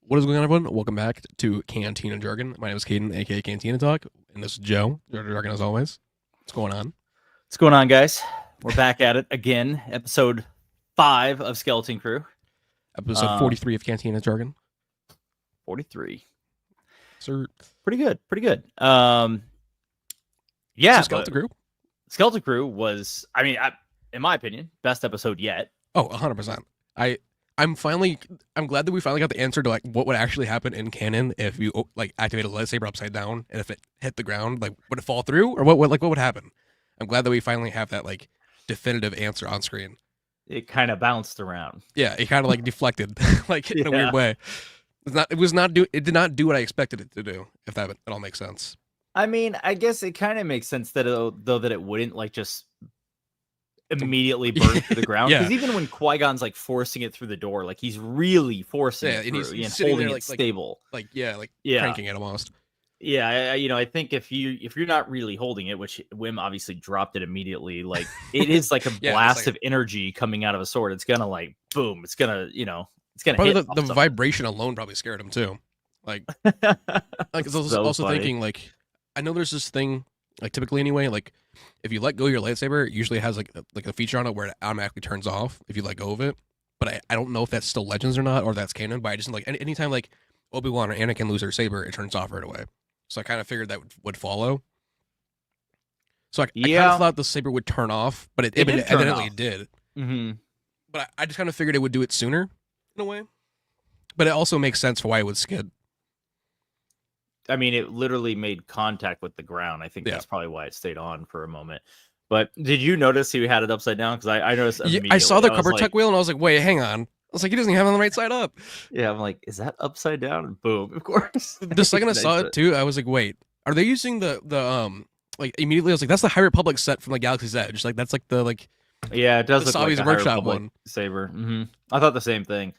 What is going on, everyone? Welcome back to Cantina Jargon. My name is Caden, aka Cantina Talk, and this is Joe, Jargon as always. What's going on? What's going on, guys? We're back at it again. Episode 5 of Skeleton Crew. Episode 43 of Cantina Jargon. 43. Sir. Pretty good. Yeah. Skeleton Crew? Skeleton Crew was, in my opinion, best episode yet. Oh, 100%. I'm glad that we finally got the answer to like what would actually happen in canon if you like activate a lightsaber upside down, and if it hit the ground, like would it fall through, or what would happen? I'm glad that we finally have that like definitive answer on screen. It kind of bounced around. Yeah, it kind of like deflected like in a weird way. It did not do what I expected it to do, if that all makes sense. I mean, I guess it kind of makes sense that that it wouldn't like just immediately burn to the ground, because even when Qui-Gon's like forcing it through the door, like he's really forcing it through, he's holding it stable, cranking it almost. I think if you're not really holding it, which Wim obviously dropped it immediately, like it is like a blast of energy coming out of a sword. It's gonna like boom. It's gonna it's gonna probably hit the vibration alone probably scared him too. Like I was also thinking, like, I know there's this thing, like typically anyway, like if you let go of your lightsaber, it usually has like a feature on it where it automatically turns off if you let go of it. But I don't know if that's still Legends or not, or that's canon. But I just like anytime like Obi-Wan or Anakin lose their saber, it turns off right away. So I kind of figured that would follow. So I kind of thought the saber would turn off, but it evidently did. Mm-hmm. But I just kind of figured it would do it sooner, in a way. But it also makes sense for why it would skid. I mean, it literally made contact with the ground. I think that's probably why it stayed on for a moment. But did you notice he had it upside down? Because I noticed immediately. I saw the cover tuck wheel, and I was like, wait, hang on. I was like, he doesn't even have it on the right side up. Yeah, I'm like, is that upside down? And boom, of course. The second I saw it too, I was like, wait, are they using the like immediately? I was like, that's the High Republic set from like Galaxy's Edge. Like that's like the like. Yeah, it does look like the Workshop one saber. Mm-hmm. I thought the same thing.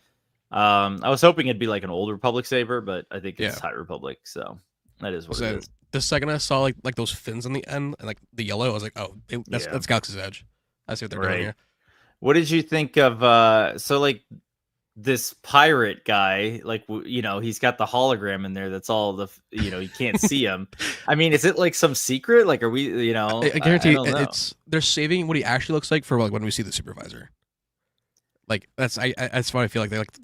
I was hoping it'd be like an Old Republic saber, but I think it's High Republic, so that is what it is. The second I saw like those fins on the end and like the yellow, I was like, oh, that's Galaxy's Edge. I see what they're doing here. What did you think of so like this pirate guy? Like he's got the hologram in there. That's all the you can't see him. I mean, is it like some secret? Like, are we I guarantee they're saving what he actually looks like for like when we see the supervisor. Like that's why I feel like they like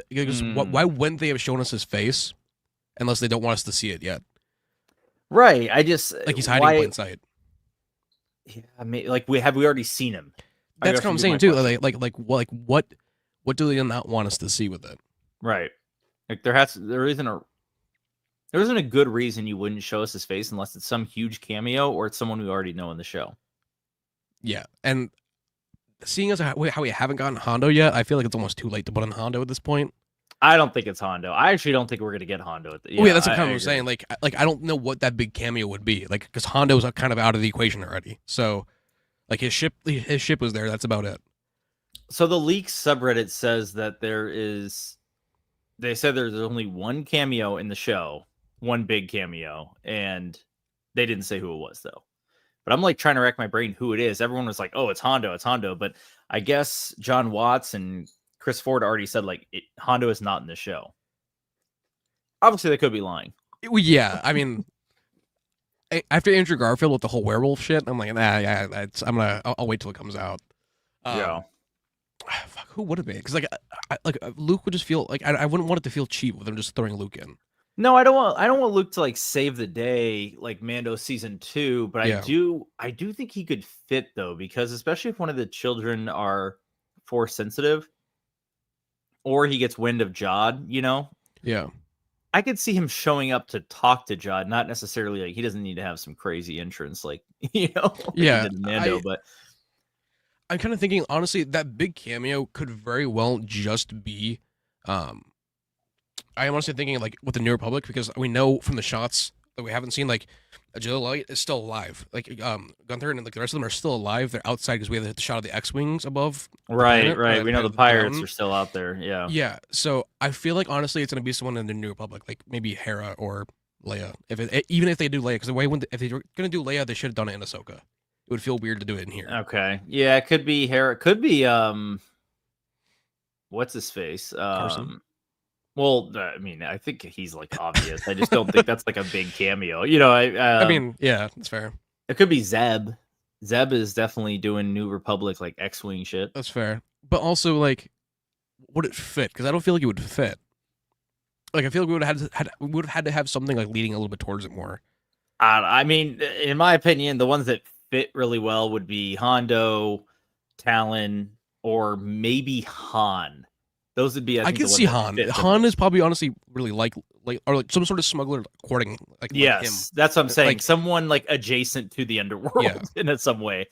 because why wouldn't they have shown us his face unless they don't want us to see it yet? Right. I just like he's hiding in plain sight. Yeah, I mean, like we already seen him. That's what I'm saying too. Like what do they not want us to see with it? Right. Like there isn't a good reason you wouldn't show us his face unless it's some huge cameo or it's someone we already know in the show. Yeah, and seeing as how we haven't gotten Hondo yet, I feel like it's almost too late to put on Hondo at this point. I don't think it's Hondo. I actually don't think we're gonna get Hondo. That's what I'm saying. Like I don't know what that big cameo would be. Like because Hondo's kind of out of the equation already. So like his ship was there. That's about it. So the leaks subreddit says that they said there's only one cameo in the show, one big cameo, and they didn't say who it was though. But I'm like trying to rack my brain who it is. Everyone was like, "Oh, it's Hondo." But I guess John Watts and Chris Ford already said like Hondo is not in the show. Obviously, they could be lying. Yeah, I mean, after Andrew Garfield with the whole werewolf shit, I'm like, I'll wait till it comes out. Fuck, who would it be? Because like Luke would just feel like I wouldn't want it to feel cheap with them just throwing Luke in. No, I don't want Luke to like save the day like Mando season 2, but I do think he could fit though, because especially if one of the children are force sensitive or he gets wind of Jod, Yeah. I could see him showing up to talk to Jod, not necessarily like he doesn't need to have some crazy entrance like, Mando, but I'm kind of thinking honestly that big cameo could very well just be I am honestly thinking like with the New Republic, because we know from the shots that we haven't seen, like Agility Light is still alive. Like Gunther and like the rest of them are still alive. They're outside because we have the shot of the X-wings above. Right. We know the pirates are still out there. Yeah. Yeah. So I feel like honestly, it's gonna be someone in the New Republic, like maybe Hera or Leia. Even if they do Leia, because the way if they were gonna do Leia, they should have done it in Ahsoka. It would feel weird to do it in here. Okay. Yeah, it could be Hera. It could be what's his face? Carson? Well, I mean, I think he's like obvious. I just don't think that's like a big cameo. I mean, yeah, that's fair. It could be Zeb. Zeb is definitely doing New Republic like X-wing shit. That's fair. But also, like, would it fit? Because I don't feel like it would fit. Like, I feel like we would have had to have something like leading a little bit towards it more. I mean, in my opinion, the ones that fit really well would be Hondo, Talon, or maybe Han. Those would be. I can see Han. Han is probably honestly really like some sort of smuggler courting like yes, him. That's what I'm saying. Like, someone like adjacent to the underworld in some way.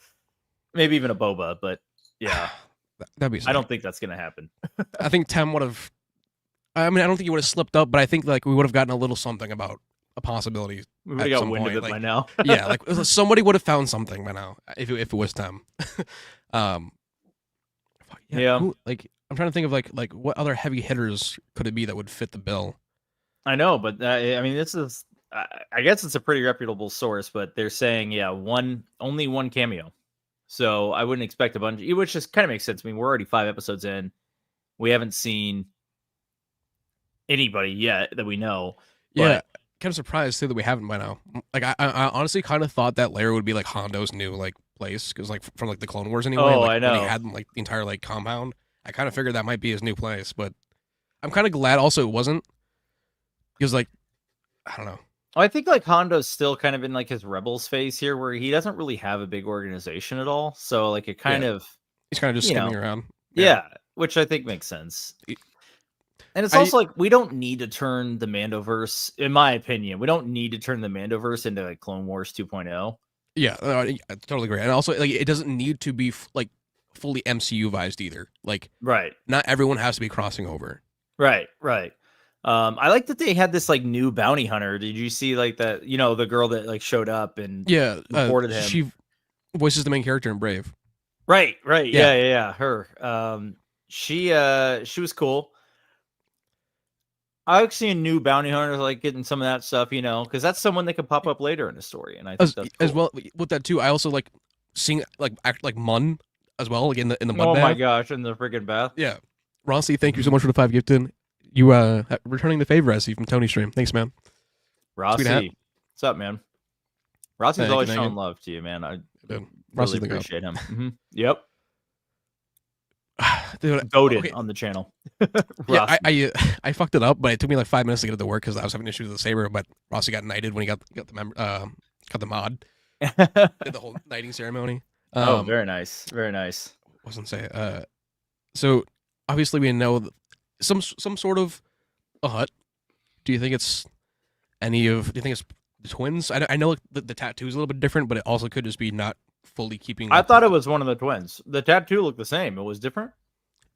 Maybe even a Boba, but yeah, that'd be sick. I don't think that's gonna happen. I think Tem would have. I mean, I don't think he would have slipped up, but I think like we would have gotten a little something about a possibility. We would have got wind of it by now. Yeah, like somebody would have found something by now if it was Tem. Yeah. Like I'm trying to think of like what other heavy hitters could it be that would fit the bill. I know, but I mean, this is. I guess it's a pretty reputable source, but they're saying only one cameo. So I wouldn't expect a bunch, which just kind of makes sense. I mean, we're already 5 episodes in. We haven't seen anybody yet that we know. Yeah, kind of surprised too that we haven't by now. Like I honestly kind of thought that layer would be like Hondo's new like place because like from like the Clone Wars anyway. Oh, like, I know. When he had like the entire like compound. I kind of figured that might be his new place, but I'm kind of glad also it wasn't because like I don't know. I think like Hondo's still kind of in like his rebels phase here, where he doesn't really have a big organization at all. So like it kind of he's kind of just skimming around. Yeah, which I think makes sense. And it's also like we don't need to turn the Mandoverse, in my opinion, we don't need to turn the Mandoverse into like Clone Wars 2.0. Yeah, I totally agree. And also like it doesn't need to be like fully MCU-vised either. Like right, not everyone has to be crossing over. Right. I like that they had this like new bounty hunter. Did you see like that? The girl that like showed up and reported him. She voices the main character in Brave. Right. Yeah. Her. She was cool. I like seeing new bounty hunters like getting some of that stuff, because that's someone that could pop up later in the story, and I think that's cool. As well with that too. I also like seeing like act like Mun as well, like in the mud Oh bath. my gosh, in the freaking bath. Yeah, Rossi, thank you so much for the 5 gifted. You returning the favor, I see from Tony Stream. Thanks, man. Rossi, what's up, man? Rossi's always showing love to you, man. I really appreciate him. Mm-hmm. Yep. Dude, voted on the channel. Yeah, I fucked it up, but it took me like 5 minutes to get it to work because I was having issues with the saber. But Rossi got knighted when he got the mod. Did the whole knighting ceremony. Oh, very nice, very nice. Wasn't say. So obviously we know some sort of a hut. Do you think it's Do you think it's the twins? I know the tattoo is a little bit different, but it also could just be not fully keeping. I thought it was one of the twins. The tattoo looked the same. It was different.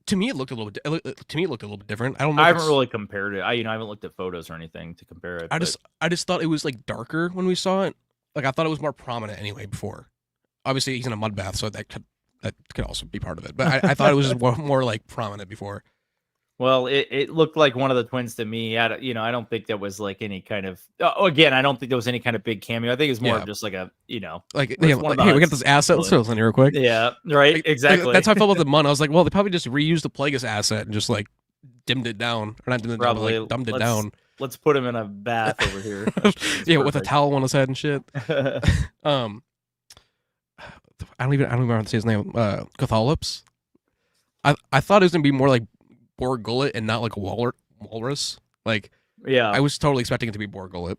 To me, it looked a little bit. To me, it looked a little bit different. I don't know. I haven't really compared it. I haven't looked at photos or anything to compare it. I just thought it was like darker when we saw it. Like I thought it was more prominent anyway before. Obviously, he's in a mud bath, so that could also be part of it. But I thought it was just more like prominent before. Well, it looked like one of the twins to me. I don't think there was like any kind of. Again, I don't think there was any kind of big cameo. I think it's more of just like a, like hey, we got this asset. Let's throw this in here real quick. Yeah, right. Exactly. That's how I felt about the Mun. I was like, well, they probably just reused the Plagueis asset and just like dimmed it down, or not dimmed it down, but like dumbed it down. Let's put him in a bath over here. Yeah, with a towel on his head and shit. I don't even remember how to say his name. Catholips. I thought it was gonna be more like Borg Gullet and not like a walrus. Like, yeah, I was totally expecting it to be Borg Gullet.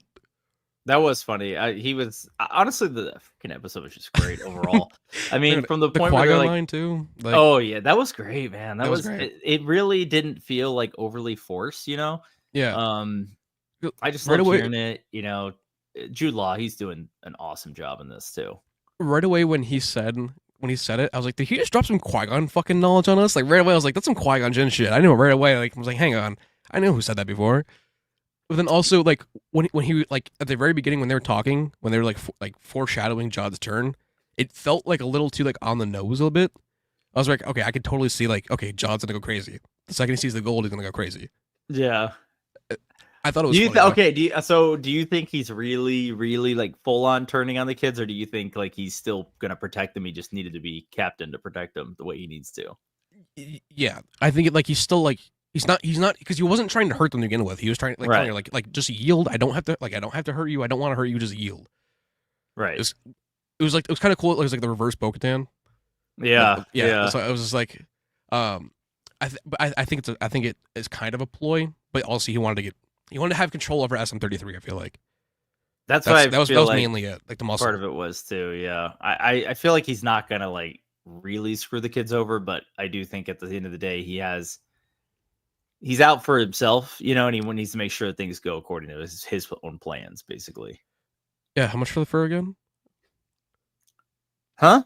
That was funny. He was honestly the freaking episode was just great overall. I mean, from the point where line too. Like, oh yeah, that was great, man. That was great. It really didn't feel like overly forced, Yeah. I just love hearing it. Jude Law, he's doing an awesome job in this too. Right away when he said it, I was like, did he just drop some Qui-Gon fucking knowledge on us? Like right away, I was like, that's some Qui-Gon Jinn shit. I knew it right away. Like I was like, hang on, I knew who said that before. But then also like when he like at the very beginning when they were talking, when they were like foreshadowing Jod's turn, it felt like a little too like on the nose a little bit. I was like, okay, I could totally see like, okay, Jod's gonna go crazy. The second he sees the gold, he's gonna go crazy. Yeah. I thought it was funny, do you think he's really, really like full on turning on the kids, or do you think like he's still gonna protect them? He just needed to be captain to protect them the way he needs to. Yeah, I think he's still He's not because he wasn't trying to hurt them to begin with. He was trying telling her like just yield. I don't have to hurt you. I don't want to hurt you. Just yield. Right. It was kind of cool. It was like the reverse Bo-Katan. Yeah. So I was just like, I think it is kind of a ploy, but also he wanted to have control over SM-33. I feel like that was mainly it. Like the muscle part of it was too. Yeah, I feel like he's not gonna like really screw the kids over, but I do think at the end of the day he's out for himself, and he needs to make sure that things go according to his own plans, basically. Yeah. How much for the fur again? Huh?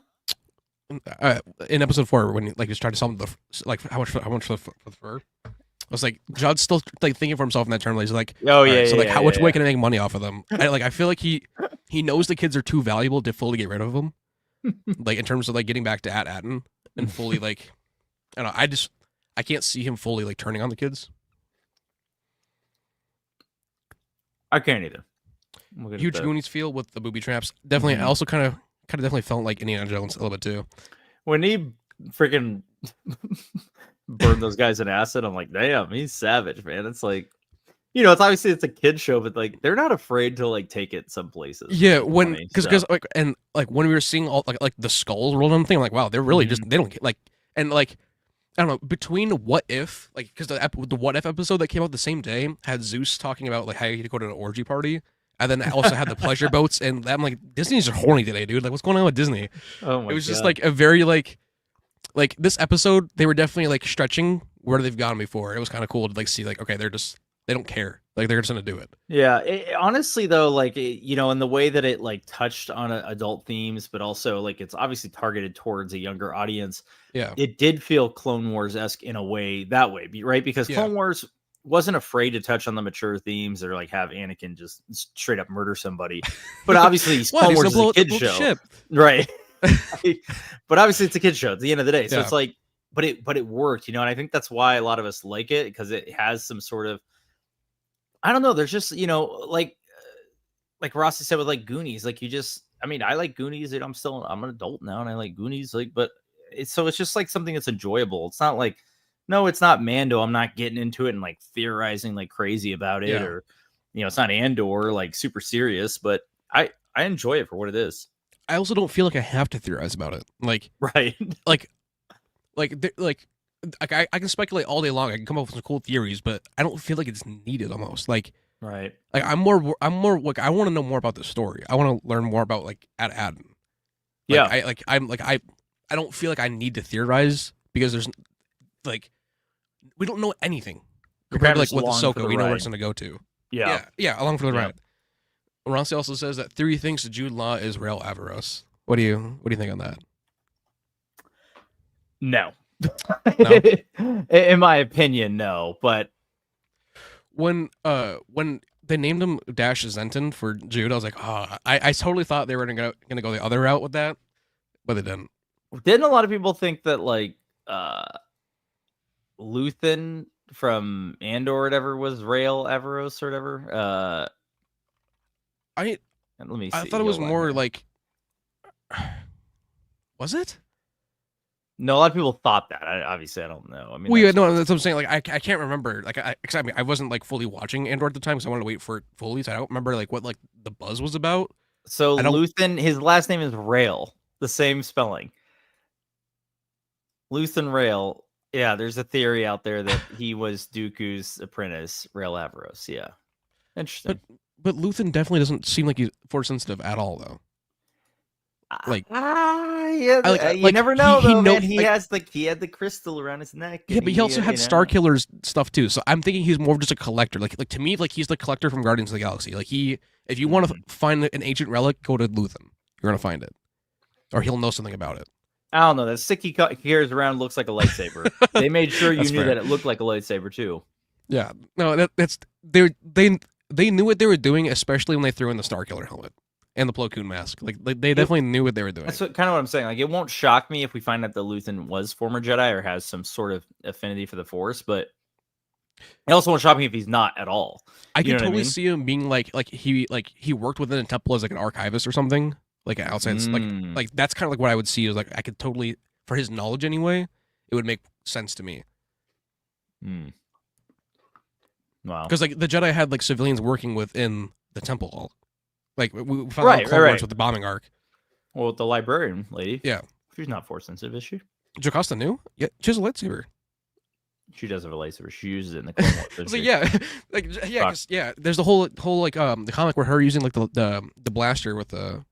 In episode 4, when he was trying to sell him how much for the fur? I was like, John's still like thinking for himself in that term. He's like, oh yeah. So which way can I make money off of them? I feel like he knows the kids are too valuable to fully get rid of them. Like in terms of like getting back to Atten and fully like, I don't know. I can't see him fully like turning on the kids. I can't either. Huge Goonies feel with the booby traps. Definitely. I also kind of definitely felt like Indiana Jones a little bit too. When he freaking burned those guys in acid, I'm like, damn, he's savage, man. It's like, it's obviously it's a kid show, but like they're not afraid to like take it some places. Yeah, because when we were seeing all like the skulls rolled on the thing, I'm like, wow, they're really just they don't get like, and like I don't know, between What If, like because the What If episode that came out the same day had Zeus talking about like how you go to an orgy party. And then I also had the pleasure boats, and I'm like, Disney's just horny today, dude. Like, what's going on with Disney? Oh my God. It was just like a very like this episode. They were definitely like stretching where they've gone before. It was kind of cool to like see like, okay, they don't care. Like they're just gonna do it. Yeah. Honestly, though, like in the way that it like touched on adult themes, but also like it's obviously targeted towards a younger audience. Yeah, it did feel Clone Wars-esque in a way right? Because Clone Wars wasn't afraid to touch on the mature themes or like have Anakin just straight up murder somebody, but obviously Clone Wars is a kid show, right? But obviously it's a kid show at the end of the day, so it's like, but it worked, and I think that's why a lot of us like it, because it has some sort of, I don't know, there's just like Rossi said with like Goonies, like I like Goonies, and I'm an adult now and I like Goonies, like, but it's just like something that's enjoyable. It's not like, no, it's not Mando. I'm not getting into it and like theorizing like crazy about it, or it's not Andor like super serious, but I enjoy it for what it is. I also don't feel like I have to theorize about it. Like, right. like I can speculate all day long. I can come up with some cool theories, but I don't feel like it's needed almost. Like, right. Like I'm more like, I want to know more about the story. I want to learn more about like Atten. Like, I don't feel like I need to theorize, because there's like, we don't know anything compared to like with Ahsoka. We know where it's going to go to. Yeah, along for the ride. Rossi also says that theory thinks Jude Law is Rael Averroes. What do you think on that? No. No? In my opinion, no. But when they named him Dash Zenton for Jude, I was like, I totally thought they were gonna go the other route with that, but they didn't. Didn't a lot of people think that like Luthan from Andor or whatever was Rael Averroes or whatever? Let me see. I thought it was more like, was it? No, a lot of people thought that. Obviously, I don't know. I mean, that's what I'm saying. Like, I can't remember. Like, I wasn't like fully watching Andor at the time, because I wanted to wait for it fully. So I don't remember like what like the buzz was about. So Luthan, his last name is Rael, the same spelling. Luthan Rael. Yeah, there's a theory out there that he was Dooku's apprentice, Rael Averroes. Yeah, interesting. But Luthan definitely doesn't seem like he's force sensitive at all, though. Like, you never know, though, man. He had the crystal around his neck. Yeah, but he also had Star Killer's stuff too. So I'm thinking he's more of just a collector. Like to me, like he's the collector from Guardians of the Galaxy. Like if you want to find an ancient relic, go to Luthan. You're gonna find it, or he'll know something about it. I don't know. That stick he carries around looks like a lightsaber. They made sure you knew that it looked like a lightsaber too. Yeah, no, that's they knew what they were doing, especially when they threw in the Star Killer helmet and the Plo Koon mask. Like they definitely knew what they were doing. That's kind of what I'm saying. Like, it won't shock me if we find out that Luthan was former Jedi or has some sort of affinity for the Force, but it also won't shock me if he's not at all. I can totally see him being like he worked within a temple as like an archivist or something. Like an outside, like that's kind of like what I would see. Is like I could totally, for his knowledge anyway, it would make sense to me. Wow. Because like the Jedi had like civilians working within the temple hall. Like we found out Clone Wars with the bombing arc. Well, the librarian lady. Yeah. She's not force sensitive, is she? Jocasta knew? Yeah, she has a lightsaber. She does have a lightsaber. She uses it in the Clone Wars. So yeah, yeah. There's the whole like the comic where her using like the blaster with the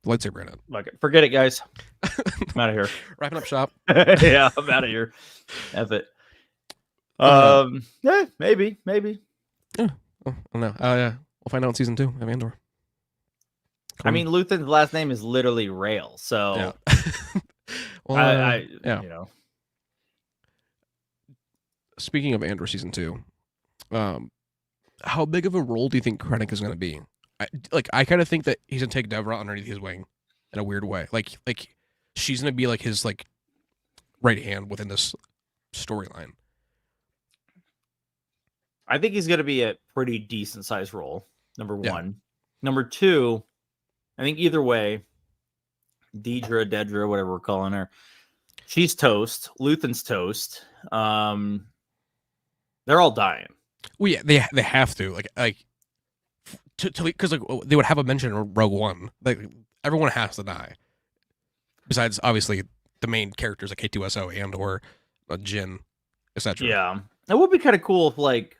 lightsaber in it. Like, forget it, guys. I'm out of here. Wrapping up shop. Yeah, I'm out of here. F it. Yeah, maybe. Yeah. Oh, I don't know. Yeah, we'll find out in season 2 of Andor. I mean, Luthan's last name is literally Rail, so yeah. Well, you know. Speaking of Andor season 2, how big of a role do you think Krennic is going to be? I kind of think that he's gonna take Devra underneath his wing in a weird way. Like she's gonna be like his like right hand within this storyline. I think he's gonna be a pretty decent sized role. Number one. Number two, I think either way, Dedra, whatever we're calling her, she's toast. Luthan's toast. They're all dying. Well, yeah, they have to because like they would have a mention in Rogue One. Like everyone has to die, besides obviously the main characters like K2SO and or Jin, etc. Yeah, it would be kind of cool if like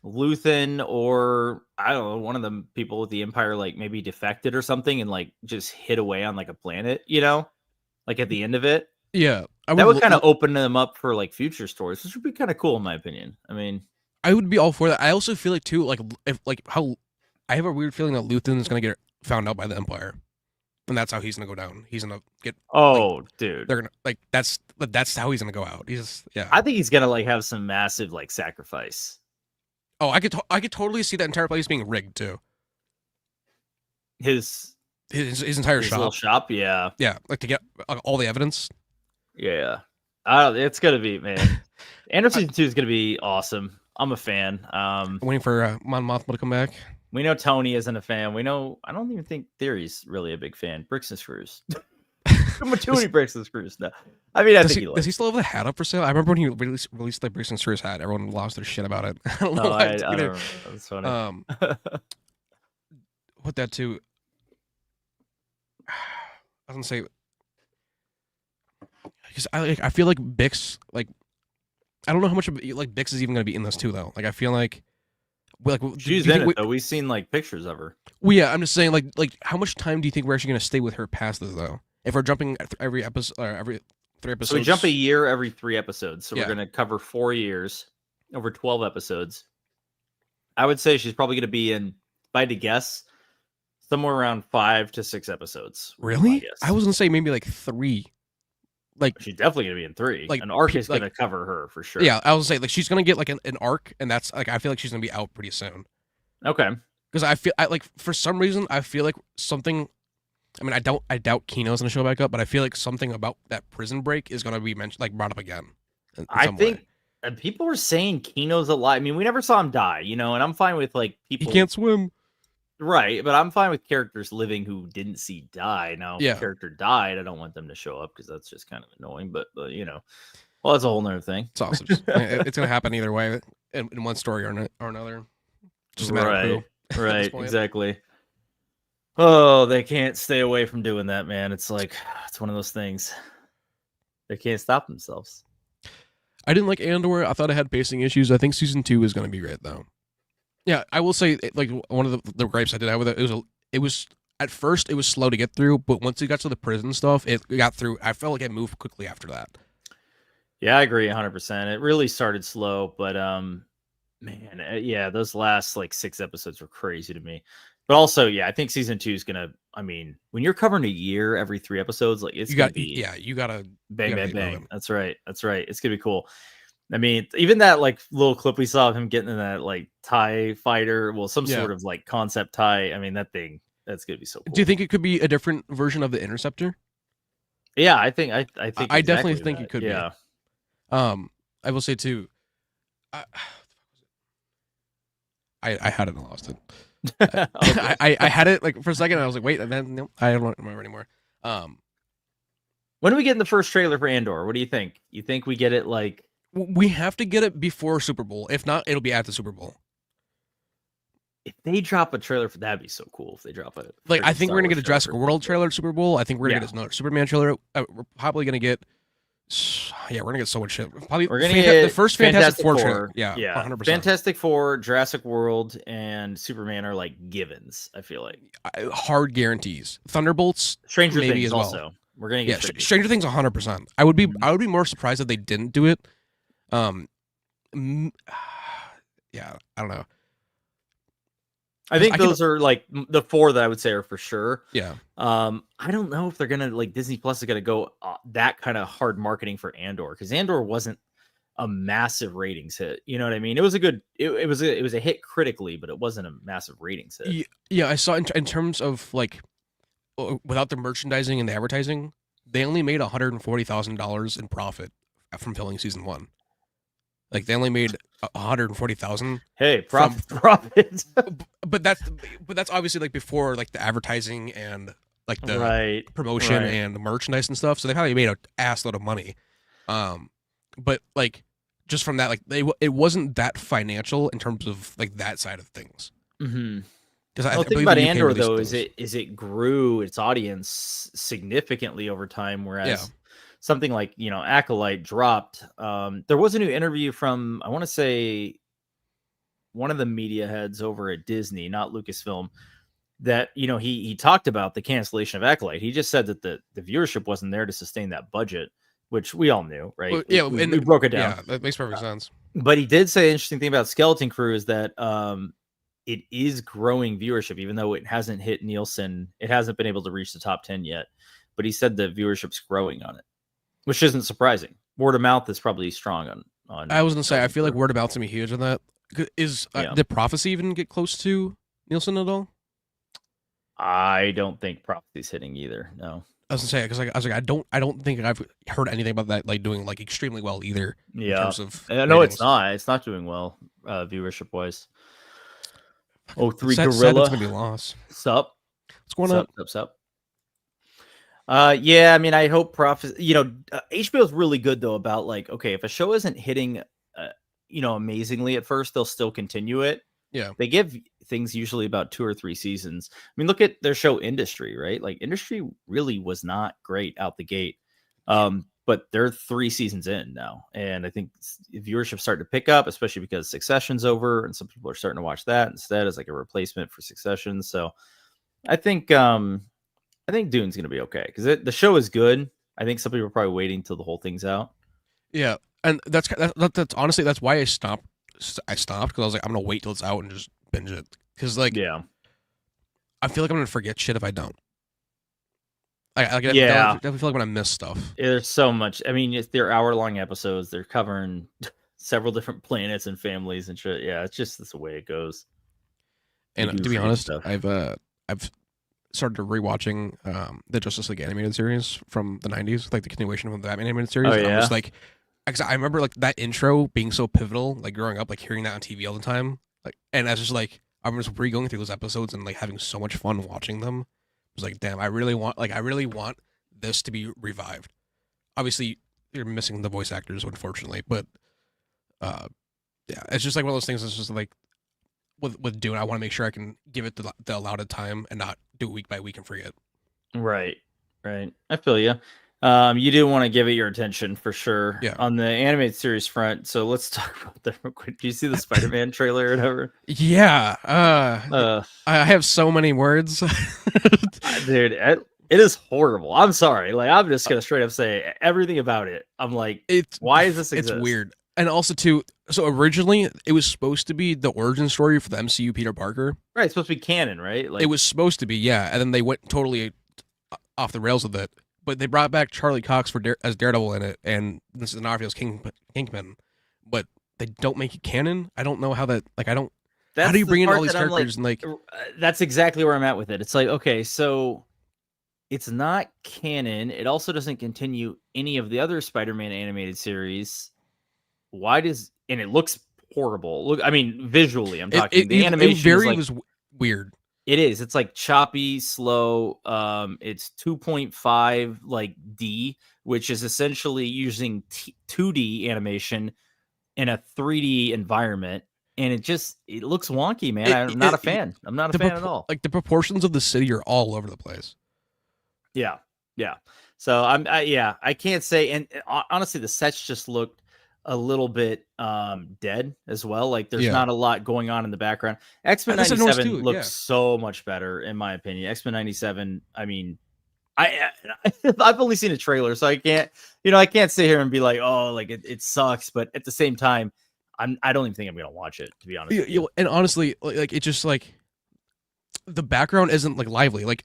Luthan or I don't know, one of the people with the Empire like maybe defected or something and like just hid away on like a planet, you know, like at the end of it. Yeah, that would kind of open them up for like future stories, which would be kind of cool in my opinion. I mean, I would be all for that. I also feel like too, like if like how I have a weird feeling that Luthen is gonna get found out by the Empire, and that's how he's gonna go down. He's gonna get dude, they're gonna like that's how he's gonna go out. He's I think he's gonna like have some massive like sacrifice. Oh, I could totally see that entire place being rigged too. His entire shop. Little shop, yeah, like to get all the evidence. Yeah, it's gonna be, man. Andor season 2 is gonna be awesome. I'm a fan. Waiting for Mon Mothma to come back. We know Tony isn't a fan. We know I don't even think Theory's really a big fan. Bricks and Screws. Too many Bricks and Screws now. I mean, does he still have the hat up for sale? I remember when he released the Bricks and Screws hat. Everyone lost their shit about it. I don't know why. I don't remember. That's funny. What that too? I was gonna say. Because I feel like Bix, like I don't know how much of, like Bix is even going to be in this too though. Like I feel like she's in it though. We've seen like pictures of her. Well, yeah, I'm just saying like how much time do you think we're actually going to stay with her past this though? If we're jumping every episode, every 3 episodes, so we jump a year every 3 episodes. So we're going to cover 4 years over 12 episodes. I would say she's probably going to be in, if I had to guess, somewhere around 5 to 6 episodes. Really? I was going to say maybe like 3. Like she's definitely gonna be in 3. Like an arc is gonna cover her for sure. Yeah, I was gonna say like she's gonna get like an arc, and that's like I feel like she's gonna be out pretty soon. Okay. Because I like for some reason I feel like something. I mean, I doubt Kino's gonna show back up, but I feel like something about that prison break is gonna be mentioned, like brought up again. I think people were saying Kino's alive. I mean, we never saw him die, you know, and I'm fine with like people. He can't swim. Right, but I'm fine with characters living who didn't see die. Now, if a character died, I don't want them to show up because that's just kind of annoying. But you know, well, that's a whole nother thing. It's also just it's gonna happen either way in one story or another. Just a matter of who. Right, exactly. Oh, they can't stay away from doing that, man. It's like it's one of those things. They can't stop themselves. I didn't like Andor. I thought it had pacing issues. I think season 2 is gonna be great though. Yeah, I will say, like, one of the gripes I did have with it was at first it was slow to get through, but once it got to the prison stuff, it got through. I felt like it moved quickly after that. Yeah, I agree 100%. It really started slow, but man, yeah, those last like 6 episodes were crazy to me. But also, yeah, I think season 2 is gonna. I mean, when you're covering a year every 3 episodes, like you gotta bang. That's right. It's gonna be cool. I mean, even that like little clip we saw of him getting in that like TIE fighter, well, some sort of like concept TIE. I mean, that's gonna be so cool. Do you think it could be a different version of the Interceptor? Yeah, I think I definitely think it could be. I will say too. I had it and lost it. I had it like for a second. And I was like, wait, and then no, I don't remember anymore. When do we get in the first trailer for Andor? What do you think? You think we get it like We have to get it before Super Bowl. If not, it'll be at the Super Bowl. If they drop a trailer for that'd be so cool. If they drop a I think we're gonna get a Jurassic World trailer at Super Bowl. I think we're gonna get another Superman trailer. We're probably gonna get. Yeah, we're gonna get so much shit. Probably we're gonna get the first Fantastic Four trailer. Yeah, 100%. Fantastic Four, Jurassic World, and Superman are like givens. I feel like hard guarantees. Thunderbolts, Stranger maybe Things as well. Also. We're gonna get Stranger Things 100%. I would be more surprised if they didn't do it. Yeah, I don't know. I think those are like the four that I would say are for sure. Yeah. I don't know if they're gonna like Disney Plus is gonna go that kind of hard marketing for Andor, because Andor wasn't a massive ratings hit. You know what I mean? It was a good. It was a hit critically, but it wasn't a massive ratings hit. Yeah, I saw in terms of like without the merchandising and the advertising, they only made $140,000 in profit from filming season 1. Like they only made 140,000. Hey, profit. But that's obviously like before like the advertising and like the promotion and the merchandise and stuff. So they probably made an ass load of money. But like just from that, like it wasn't that financial in terms of like that side of things. Mm-hmm. Because the thing about Andor though is it grew its audience significantly over time, whereas something like Acolyte dropped. There was a new interview from I want to say one of the media heads over at Disney, not Lucasfilm, that he talked about the cancellation of Acolyte. He just said that the viewership wasn't there to sustain that budget, which we all knew, right? Well, yeah, we broke it down. Yeah, that makes perfect sense. But he did say an interesting thing about Skeleton Crew is that it is growing viewership, even though it hasn't hit Nielsen. It hasn't been able to reach the top 10 yet. But he said the viewership's growing on it, which isn't surprising. Word of mouth is probably strong on. I was gonna say, I feel like word of mouth's gonna be huge on that. Did Prophecy even get close to Nielsen at all? I don't think Prophecy's hitting either. No. I was gonna say because I was like I don't think I've heard anything about that like doing like extremely well either. Yeah. In terms of no, it's not. It's not doing well viewership wise. 03 Gorilla. It's gonna be lost. Sup? What's going on? Sup? Yeah, I mean, I hope Prophecy. HBO is really good though about like, okay, if a show isn't hitting, amazingly at first, they'll still continue it. Yeah, they give things usually about 2 or 3 seasons. I mean, look at their show Industry, right? Like Industry really was not great out the gate, but they're 3 seasons in now, and I think viewership starting to pick up, especially because Succession's over, and some people are starting to watch that instead as like a replacement for Succession. So, I think Dune's gonna be okay because the show is good. I think some people are probably waiting till the whole thing's out. Yeah, and that's honestly that's why I stopped because I was like I'm gonna wait till it's out and just binge it because like I feel like I'm gonna forget shit if I don't. I definitely feel like when I miss stuff. There's so much. I mean, they're hour-long episodes. They're covering several different planets and families and shit. Yeah, it's just the way it goes. And to be honest, I've started rewatching the Justice League animated series from the 90s, like the continuation of the Batman animated series. Oh, and I was like, I remember like that intro being so pivotal, like growing up, like hearing that on TV all the time. Like, and I was just like, I'm just re-going through those episodes and like having so much fun watching them. I was like, damn, I really want this to be revived. Obviously, you're missing the voice actors, unfortunately, but yeah, it's just like one of those things. It's just like with Dune, I want to make sure I can give it the allotted time and not do it week by week and forget. Right. I feel you. You do want to give it your attention for sure. Yeah. On the animated series front, so let's talk about that real quick. Do you see the Spider-Man trailer or whatever? Yeah. I have so many words. Dude, it is horrible. I'm sorry. Like, I'm just gonna straight up say everything about it. I'm like, why is this exist? It's weird. And also too, so originally it was supposed to be the origin story for the MCU Peter Parker. Right, it's supposed to be canon, right? Like, it was supposed to be, yeah. And then they went totally off the rails with it. But they brought back Charlie Cox as Daredevil in it, and this is an obvious Kingpin. But they don't make it canon. I don't know how that. Like, I don't. How do you bring in all these characters and like? That's exactly where I'm at with it. It's like, okay, so it's not canon. It also doesn't continue any of the other Spider-Man animated series. Why does and it looks horrible? Look, I mean, visually, I'm talking. The animation was weird. It is. It's like choppy, slow. It's 2.5 like D, which is essentially using 2D animation in a 3D environment, and it looks wonky, man. I'm not a fan. I'm not a fan at all. Like the proportions of the city are all over the place. Yeah. So I can't say. And honestly, the sets just looked a little bit dead as well. Like there's not a lot going on in the background. X-Men 97 looks so much better in my opinion. X-Men 97. I mean, I've only seen a trailer, so I can't sit here and be like, oh, like it sucks. But at the same time, I don't even think I'm gonna watch it, to be honest. And honestly, like it's just like the background isn't like lively. Like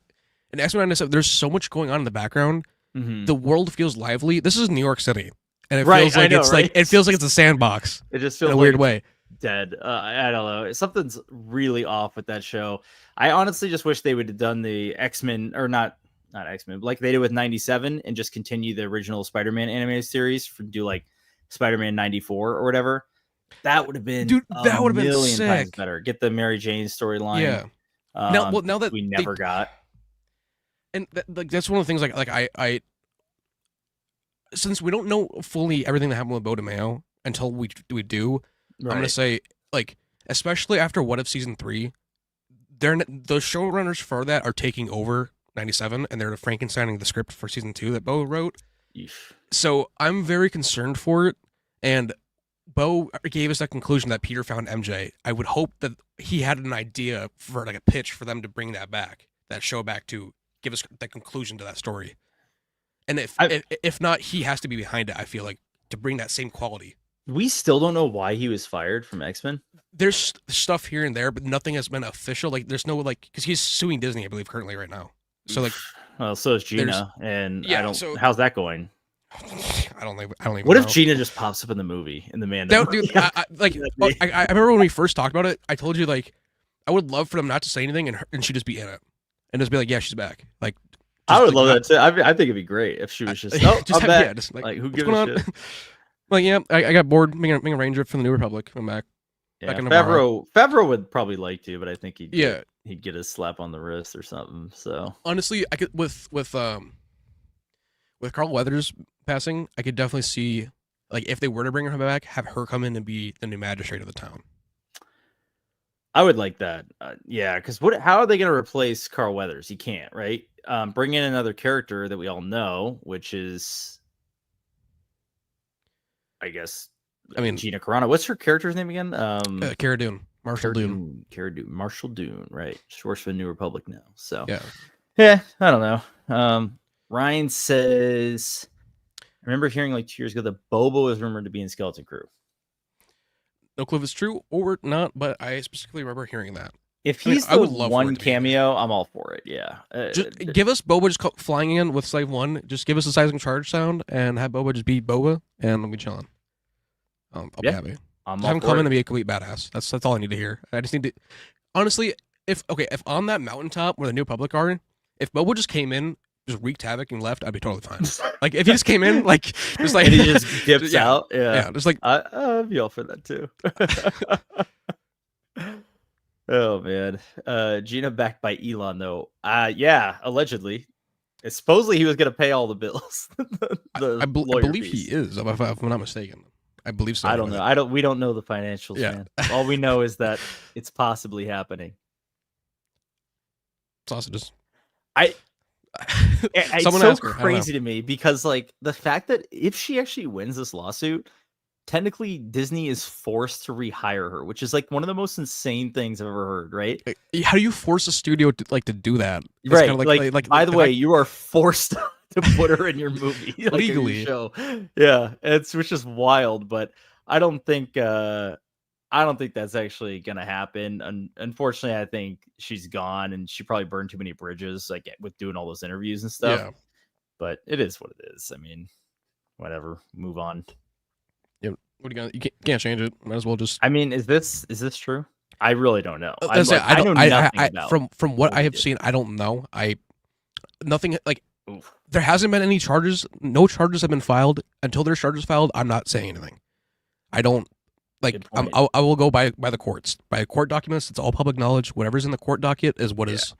in X-Men 97, there's so much going on in the background. Mm-hmm. The world feels lively. This is New York City, and it feels like it feels like it's a sandbox. It just feels in a weird way. Dead. I don't know. Something's really off with that show. I honestly just wish they would have done the X-Men, or not X-Men, like they did with 97, and just continue the original Spider-Man animated series, do like Spider-Man 94 or whatever. That would have been, dude, that would have been sick. Times better. Get the Mary Jane storyline. Yeah. Now that we never got, and like that's one of the things. Like I since we don't know fully everything that happened with Beau DeMayo until we do, right. I'm gonna say, like, especially after What If Season 3, the showrunners for that are taking over 97, and they're Frankensteining the script for Season 2 that Beau wrote. Eesh. So I'm very concerned for it, and Beau gave us that conclusion that Peter found MJ. I would hope that he had an idea for like a pitch for them to bring that show back to give us that conclusion to that story. And if not, he has to be behind it, I feel like, to bring that same quality. We still don't know why he was fired from X-Men. There's stuff here and there, but nothing has been official. Like there's no, like, because he's suing Disney, I believe, currently right now. So like, well, so is Gina, and how's that going? I don't even what know. If Gina just pops up in the movie, in the Mando? No, dude, I remember when we first talked about it, I told you, like, I would love for them not to say anything and she'd just be in it. And just be like, yeah, she's back. Like, I would love that too. I think it'd be great if she was just, I'm back. Yeah, just like who gives a shit? Like, yeah, I got bored being a ranger for the New Republic. I'm back. Yeah, Favreau would probably like to, but I think he'd get a slap on the wrist or something. So honestly, I could with Carl Weathers passing, I could definitely see, like, if they were to bring her back, have her come in and be the new magistrate of the town. I would like that. Yeah, because how are they going to replace Carl Weathers? You can't, right? Bring in another character that we all know, which is, I guess, Gina Carano. What's her character's name again? Cara Dune. Marshall Dune. Cara Dune. Marshall Dune, right. She works for the New Republic now. So, yeah, I don't know. Ryan says, I remember hearing like 2 years ago that Bobo is rumored to be in Skeleton Crew. No clue if it's true or not, but I specifically remember hearing that. If he's the one cameo, I'm all for it. Yeah. Just give us Boba just flying in with Slave 1. Just give us a seismic charge sound and have Boba just be Boba, and we'll be chilling. I'll be happy. Have him come in and be a complete badass. That's all I need to hear. I just need to, honestly, if on that mountaintop where the New Republic are, if Boba just came in, just wreaked havoc and left, I'd be totally fine. Like, if he just came in, like, just like, and he just dips out. Yeah, just like, I'd be all for that too. Oh man, Gina backed by Elon though. Yeah, allegedly. Supposedly he was gonna pay all the bills. I believe he is, if I'm not mistaken. I believe so. I don't know. We don't know the financials, man. All we know is that it's possibly happening. Sausages. It's so crazy to me because, like, the fact that if she actually wins this lawsuit, technically Disney is forced to rehire her, which is like one of the most insane things I've ever heard. Right? How do you force a studio to do that? It's right. Like, by the way, you are forced to put her in your movie legally. Show. Yeah, which is wild, but I don't think that's actually gonna happen. Unfortunately, I think she's gone, and she probably burned too many bridges, like with doing all those interviews and stuff. Yeah. But it is what it is. I mean, whatever. Move on. Yeah. What are you gonna? You can't change it. Might as well just. I mean, is this true? I really don't know. I know nothing about from what I have seen. I don't know. Nothing like. Oof. There hasn't been any charges. No charges have been filed. Until there's charges filed, I'm not saying anything. I don't. Like, I will go by the courts. By court documents, it's all public knowledge. Whatever's in the court docket is what is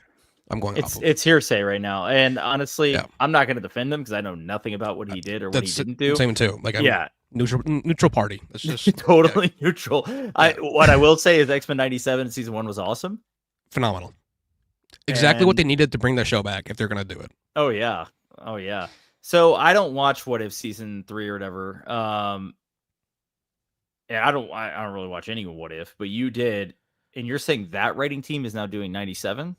I'm going off of. It's hearsay right now, and honestly, Yeah. I'm not going to defend him because I know nothing about what he did or what he didn't do. Same too. Like, I'm neutral party. That's just totally neutral. What I will say is X-Men 97 season 1 was awesome, phenomenal. Exactly what they needed to bring the show back if they're gonna do it. Oh yeah. So I don't watch What If season 3 or whatever. Yeah, I don't really watch any What If, but you did, and you're saying that writing team is now doing 97.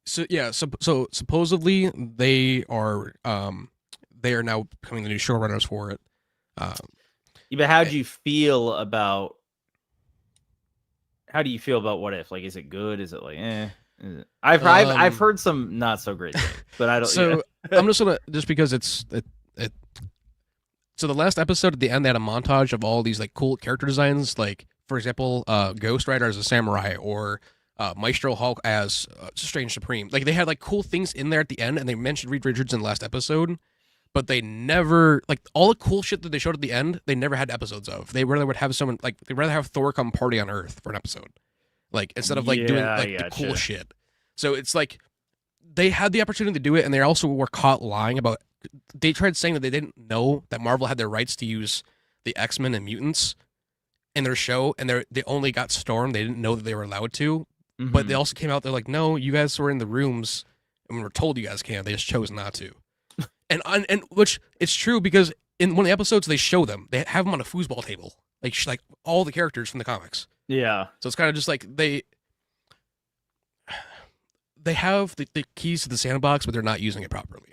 So yeah, so supposedly they are now becoming the new showrunners for it. But how do you feel about What If? Like, is it good? Is it like I've heard some not so great things, but I don't. So I'm just gonna because it's So the last episode at the end, they had a montage of all these like cool character designs, like for example, Ghost Rider as a samurai, or Maestro Hulk as Strange Supreme. Like, they had like cool things in there at the end, and they mentioned Reed Richards in the last episode, but they never, like, all the cool shit that they showed at the end, they never had episodes of. They rather would have someone, like, they'd rather have Thor come party on Earth for an episode, like, instead of like doing like the cool shit. So it's like they had the opportunity to do it, and they also were caught lying about. They tried saying that they didn't know that Marvel had their rights to use the X-Men and mutants in their show, and they only got Storm. They didn't know that they were allowed to. Mm-hmm. But they also came out, they're like, no, you guys were in the rooms, and we were told you guys can. They just chose not to. and which it's true, because in one of the episodes, they show them. They have them on a foosball table. Like all the characters from the comics. Yeah. So it's kind of just like they have the keys to the sandbox, but they're not using it properly.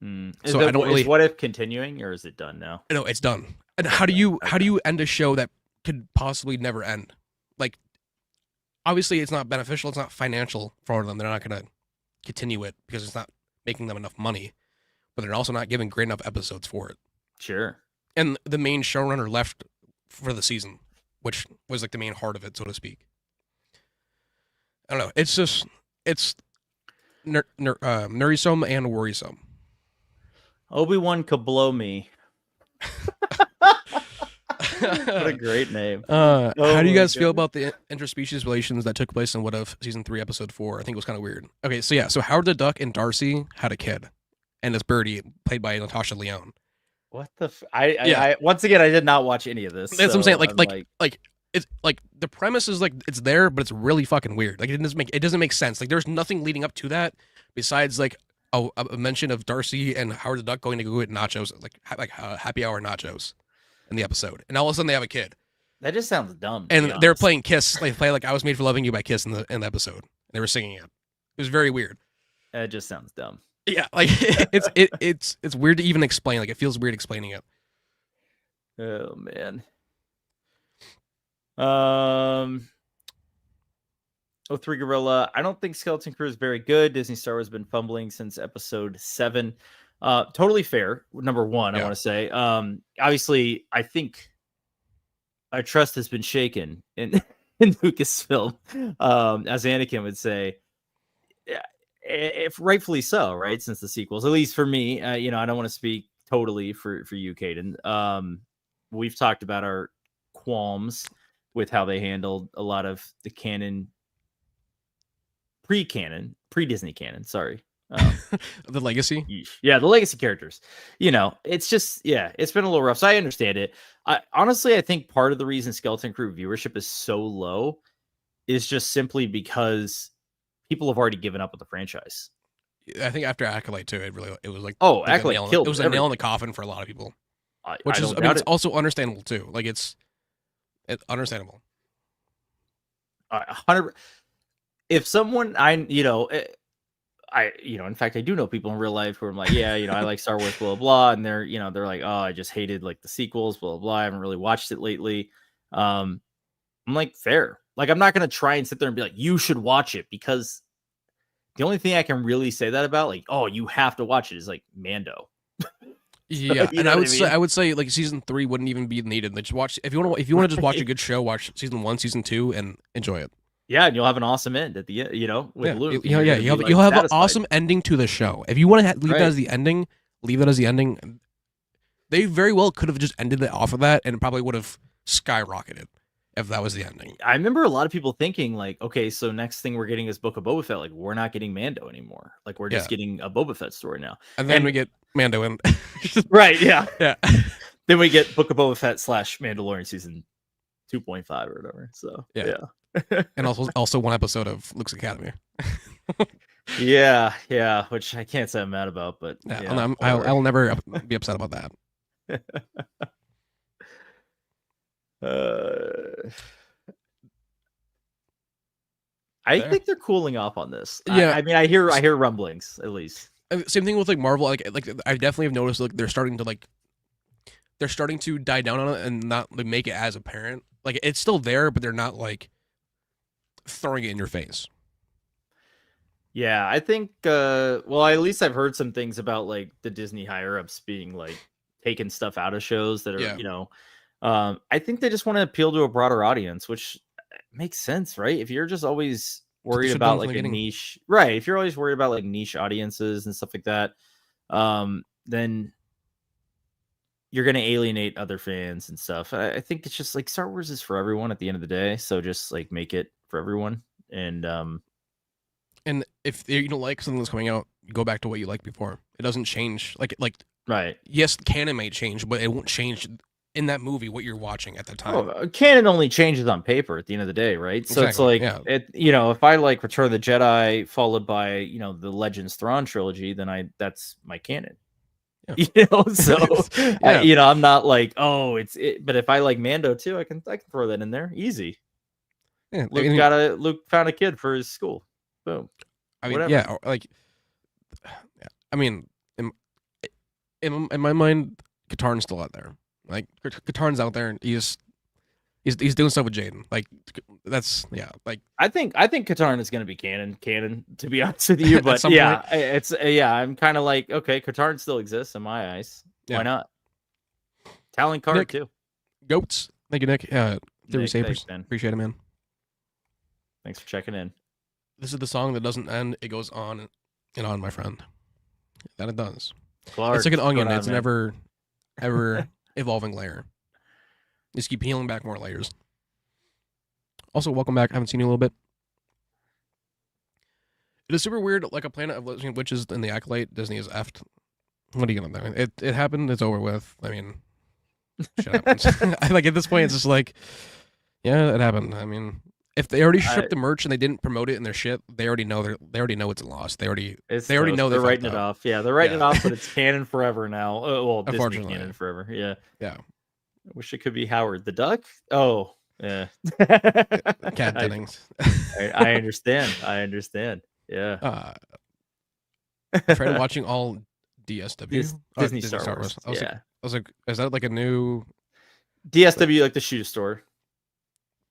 So I don't really. Is What If continuing, or is it done now? No, it's done. And how do you end a show that could possibly never end? Like, obviously, it's not beneficial. It's not financial for them. They're not going to continue it because it's not making them enough money. But they're also not giving great enough episodes for it. Sure. And the main showrunner left for the season, which was like the main heart of it, so to speak. I don't know. It's just nerdsome and worrisome. Obi-Wan could blow me. What a great name. How do you guys feel about the interspecies relations that took place in What If season 3 episode 4? I think it was kind of weird. Okay, so Howard the Duck and Darcy had a kid, and this birdie played by Natasha Lyonne. What the I once again, I did not watch any of this. That's what I'm saying. Like it's like the premise is like it's there, but it's really fucking weird. Like, it doesn't make sense. Like, there's nothing leading up to that besides like a mention of Darcy and Howard the Duck going to go get nachos, like happy hour nachos in the episode, and all of a sudden they have a kid. That just sounds dumb. And they're playing Kiss. They play like "I Was Made for Loving You" by Kiss in the episode. They were singing it. It was very weird. It just sounds dumb. Yeah, like it's weird to even explain. Like, it feels weird explaining it. Oh man. O3 Gorilla, I don't think Skeleton Crew is very good. Disney Star Wars has been fumbling since episode 7. Totally fair. Number one, I want to say. Obviously, I think our trust has been shaken in Lucasfilm, as Anakin would say. If rightfully so, right? Since the sequels, at least for me, I don't want to speak totally for you, Caden. We've talked about our qualms with how they handled a lot of the pre-Disney canon. Sorry, the legacy. Yeah, the legacy characters. It's just it's been a little rough. So I understand it. I think part of the reason Skeleton Crew viewership is so low is just simply because people have already given up with the franchise. I think after Acolyte too, it was like Acolyte killed. It was a nail in the coffin for a lot of people, it's also understandable too. Like, it's understandable. 100. If someone in fact, I do know people in real life who are like, I like Star Wars, blah, blah, and they're like, oh, I just hated like the sequels, blah, blah. I haven't really watched it lately. I'm like, fair. Like, I'm not going to try and sit there and be like, you should watch it, because the only thing I can really say that about, like, oh, you have to watch it, is like Mando. Yeah, and I would say like season 3 wouldn't even be needed. Like, just watch if you want to just watch a good show, watch season 1, season 2, and enjoy it. Yeah, and you'll have an awesome end at the end, with Luke. You'll have an awesome ending to the show. If you want to leave that as the ending, leave it as the ending. They very well could have just ended it off of that, and it probably would have skyrocketed if that was the ending. I remember a lot of people thinking like, okay, so next thing we're getting is Book of Boba Fett. Like, we're not getting Mando anymore. Like, we're just getting a Boba Fett story now. And then we get Mando in. Right, yeah. Yeah. Then we get Book of Boba Fett / Mandalorian season 2.5 or whatever. So yeah. And also one episode of Luke's Academy. yeah, which I can't say I'm mad about, but I'll never be upset about that. I think they're cooling off on this. Yeah, I mean, I hear rumblings at least. Same thing with like Marvel. Like I definitely have noticed like they're starting to die down on it and not like, make it as apparent. Like it's still there, but they're not like throwing it in your face. Yeah, I think. Well, at least I've heard some things about like the Disney higher ups being like taking stuff out of shows that are I think they just want to appeal to a broader audience, which makes sense, right? If you're just always worried about like a niche, right? If you're always worried about like niche audiences and stuff like that, then you're going to alienate other fans and stuff. I think it's just like Star Wars is for everyone at the end of the day. So just like make it for everyone. And if you don't like something that's coming out, go back to what you liked before. It doesn't change. Like right. Yes, canon may change, but it won't change in that movie what you're watching at the time. Canon only changes on paper at the end of the day, right? So it's like if I like Return of the Jedi followed by the Legends Thrawn trilogy, then that's my canon. Yeah. So I'm not like but if I like Mando too, I can throw that in there easy. Yeah, Luke found a kid for his school. Boom. I mean, whatever. I mean, in my mind, Katarn's still out there. Like Katarn's out there, and he's doing stuff with Jaden. Like that's like I think Katarn is going to be canon. To be honest with you, but I'm kind of like okay, Katarn still exists in my eyes. Yeah. Why not? Talon Card too. Goats. Thank you, Nick. Theory Sabers. Appreciate it, man. Thanks for checking in. This is the song that doesn't end; it goes on and on, my friend. That it does. Clark, it's like an onion. It's never ever evolving layer. Just keep peeling back more layers. Also, welcome back. I haven't seen you in a little bit. It is super weird, like a planet of witches in the Acolyte. Disney is effed. What are you gonna do? It happened. It's over with. I mean, shit happens. Like at this point, it's just like, yeah, it happened. I mean, if they already shipped the merch and they didn't promote it in their shit, they already know it's a loss. They already know they're writing it off. Yeah, they're writing it off, but it's canon forever now. Well, Disney canon forever. Yeah. Yeah. I wish it could be Howard the Duck. Oh, yeah. Cat Dennings. I understand. Yeah. I tried watching all DSW. Disney Star Wars. I was like, is that like a new DSW, like the shoe store?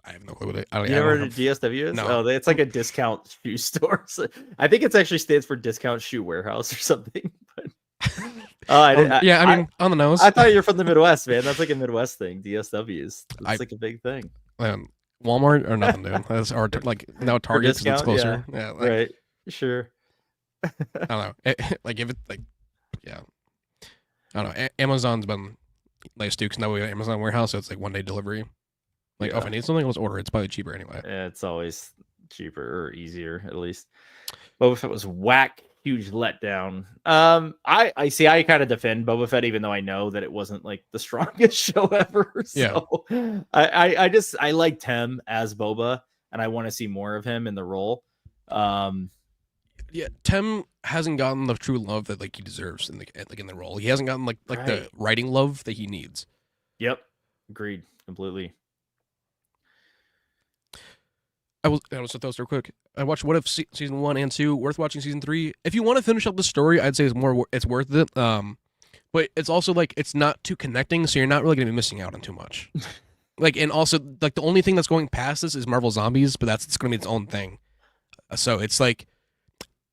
I have no clue what you know what a DSW is? No. It's like a discount shoe store. So I think it actually stands for Discount Shoe Warehouse or something. But I mean, on the nose. I thought you were from the Midwest, man. That's like a Midwest thing. DSWs. It's like a big thing. Walmart or nothing, dude. Or like now Target's it's closer. Yeah, right. Sure. I don't know. Like if it's like, yeah. I don't know. Amazon's been nice too, because now we have Amazon warehouse, so it's like 1 day delivery. Like, if I need something, let's order it. It's probably cheaper anyway. Yeah, it's always cheaper or easier, at least. Boba Fett was whack, huge letdown. I see. I kind of defend Boba Fett, even though I know that it wasn't like the strongest show ever. So yeah. I like Teem as Boba, and I want to see more of him in the role. Yeah, Teem hasn't gotten the true love that like he deserves in the role. He hasn't gotten like the writing love that he needs. Yep, agreed completely. I will set those real quick. I watched What If season 1 and 2. Worth watching season 3. If you want to finish up the story, I'd say it's worth it. But it's also like it's not too connecting, so you're not really gonna be missing out on too much. Like, and also like the only thing that's going past this is Marvel Zombies, but it's gonna be its own thing. So it's like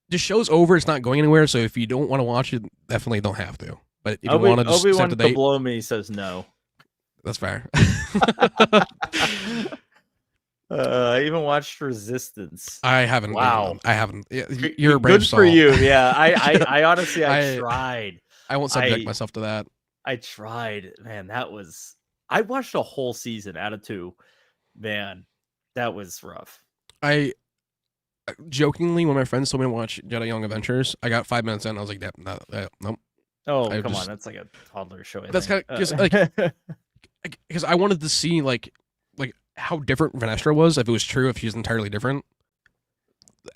the show's over. It's not going anywhere. So if you don't want to watch it, definitely don't have to. But if you want to just Obi-Wan below me says no. That's fair. I even watched Resistance. I haven't. Wow. I haven't. You're a brave soul. Good for you. Yeah. I honestly, I tried. I won't subject myself to that. I tried. Man, I watched a whole season out of 2. Man, that was rough. I jokingly, when my friends told me to watch Jedi Young Adventures, I got 5 minutes in. I was like, nope. Oh, come on, that's like a toddler show. That's kind of just because I wanted to see like how different Vanestra was, if it was true, if she's entirely different.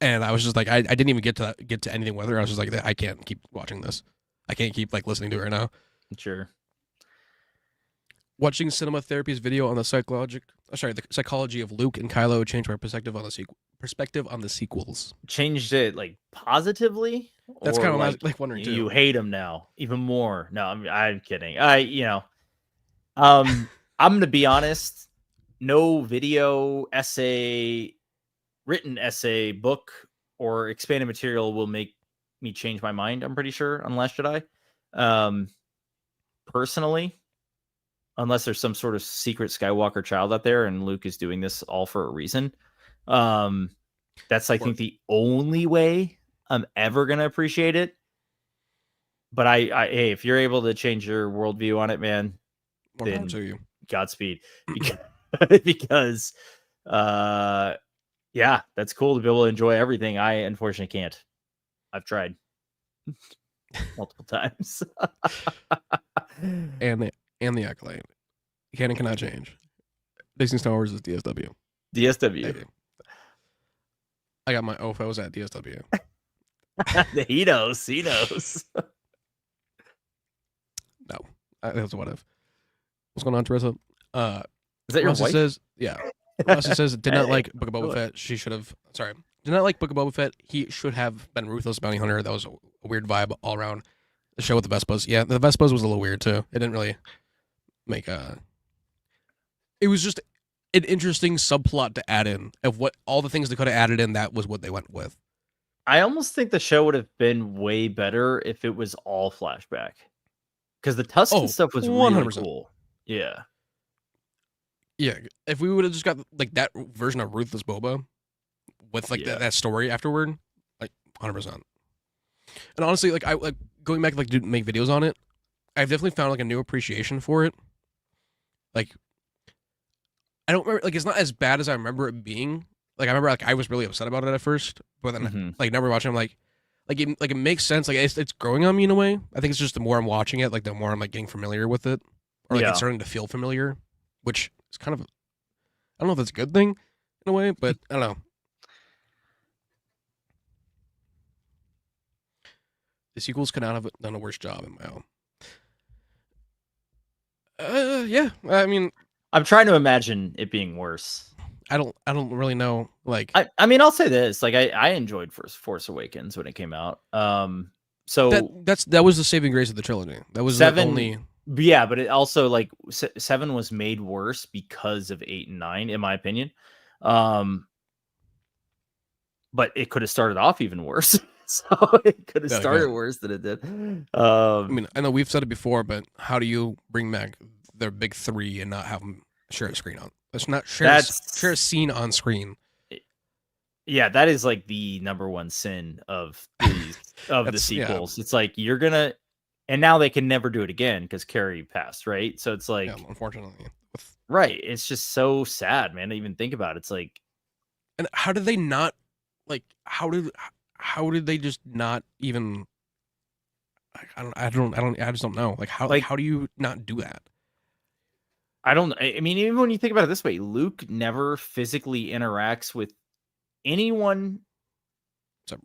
And I was just like, I didn't even get to anything with her. I was just like, I can't keep watching this. I can't keep like listening to her now. Sure. Watching Cinema Therapy's video on the psychology of Luke and Kylo changed my perspective on the sequels. Changed it like positively. That's kind of like wondering too. You hate them now even more. No, I'm kidding. I'm gonna be honest. No video essay, written essay, book, or expanded material will make me change my mind. I'm pretty sure on Last Jedi. Personally, unless there's some sort of secret Skywalker child out there and Luke is doing this all for a reason. That's I think the only way I'm ever gonna appreciate it. But hey, if you're able to change your worldview on it, man, then Godspeed. Because yeah, that's cool to be able to enjoy everything. I unfortunately can't. I've tried multiple times. and the Acolyte. Canon cannot change. Disney Star Wars is DSW. DSW. I got my OFOs at DSW. He knows. No, that's what if. What's going on, Teresa? Is that your wife? Says, yeah. Rossi says, did not like Book of Boba Fett. Did not like Book of Boba Fett. He should have been Ruthless Bounty Hunter. That was a weird vibe all around. The show with the Vespas. Yeah, the Vespas was a little weird too. It didn't really make it was just an interesting subplot to add in of what all the things they could have added in. That was what they went with. I almost think the show would have been way better if it was all flashback, because the Tusken stuff was 100%. Really cool. Yeah, if we would have just got like that version of Ruthless Boba with like that story afterward, like 100%. And honestly, like I like going back like to make videos on it, I've definitely found like a new appreciation for it. Like I don't remember, like it's not as bad as I remember it being. Like I remember like I was really upset about it at first, but then like never watching, I'm like it makes sense. Like it's growing on me in a way. I think it's just the more I'm watching it, like the more I'm like getting familiar with it, or like it's starting to feel familiar, which is kind of, I don't know if it's a good thing in a way, but I don't know. The sequels could not have done a worse job in my own. Yeah. I mean, I'm trying to imagine it being worse. I don't really know. Like, I mean, I'll say this: like, I enjoyed Force Awakens when it came out. So that was the saving grace of the trilogy. That was 7, only. Yeah, but it also like 7 was made worse because of 8 and 9, in my opinion. But it could have started off even worse. So it could have started worse than it did. I mean, I know we've said it before, but how do you bring back their big 3 and not have them share a screen on? Let's not share a scene on screen. Yeah, that is like the number one sin of the sequels. Yeah. It's like you're gonna, and now they can never do it again because Carrie passed, right? So it's like, unfortunately, right? It's just so sad, man, to even think about. It's like, and how did they not like? How did they just not even? I just don't know. Like how do you not do that? I mean, even when you think about it this way, Luke never physically interacts with anyone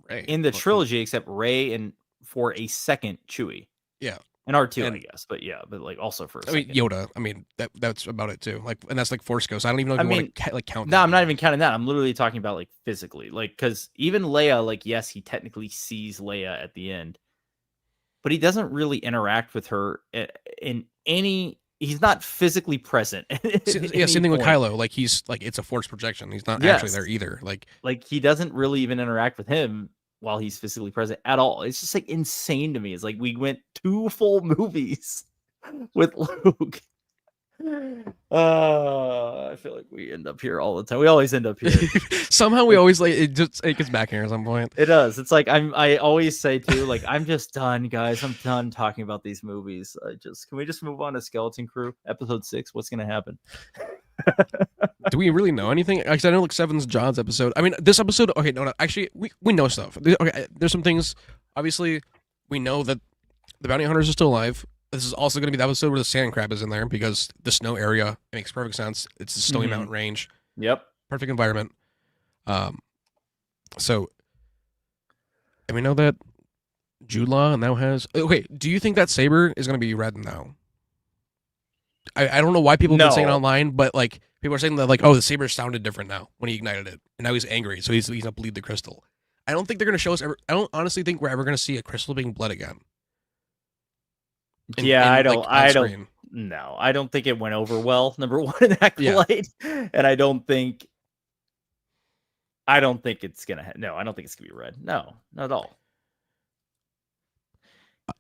in the trilogy except Rey and for a second Chewie. Yeah. And R2, I guess. But yeah, but like also for a second. Yoda. I mean, that's about it too. Like, and that's like Force Ghost. I don't even know if you want to count. No, I'm not even counting that. I'm literally talking about like physically. Like, because even Leia, like, yes, he technically sees Leia at the end, but he doesn't really interact with her in any. He's not physically present. Same thing with Kylo. Like he's like it's a force projection. He's not actually there either. Like he doesn't really even interact with him while he's physically present at all. It's just like insane to me. It's like we went 2 full movies with Luke. I feel like we end up here all the time. We always end up here. Somehow we always like it gets back here at some point. It does. It's like I always say too, like I'm just done, guys. I'm done talking about these movies. Can we just move on to Skeleton Crew episode 6? What's gonna happen? Do we really know anything? Because I know like Seven's John's episode. I mean, this episode. Okay, no, actually, we know stuff. Okay, there's some things. Obviously, we know that the bounty hunters are still alive. This is also going to be the episode where the sand crab is in there because the snow area makes perfect sense. It's a snowy mountain range. Yep. Perfect environment. So, and we know that Jude Law now has. Okay, do you think that saber is going to be red now? I don't know why people have been saying it online, but like people are saying that like, oh, the saber sounded different now when he ignited it, and now he's angry, so he's gonna bleed the crystal. I don't think they're gonna show us ever. I don't honestly think we're ever gonna see a crystal being bled again. I don't. No, I don't think it went over well. Number one, in Acolyte, and I don't think it's gonna. No, I don't think it's gonna be red. No, not at all.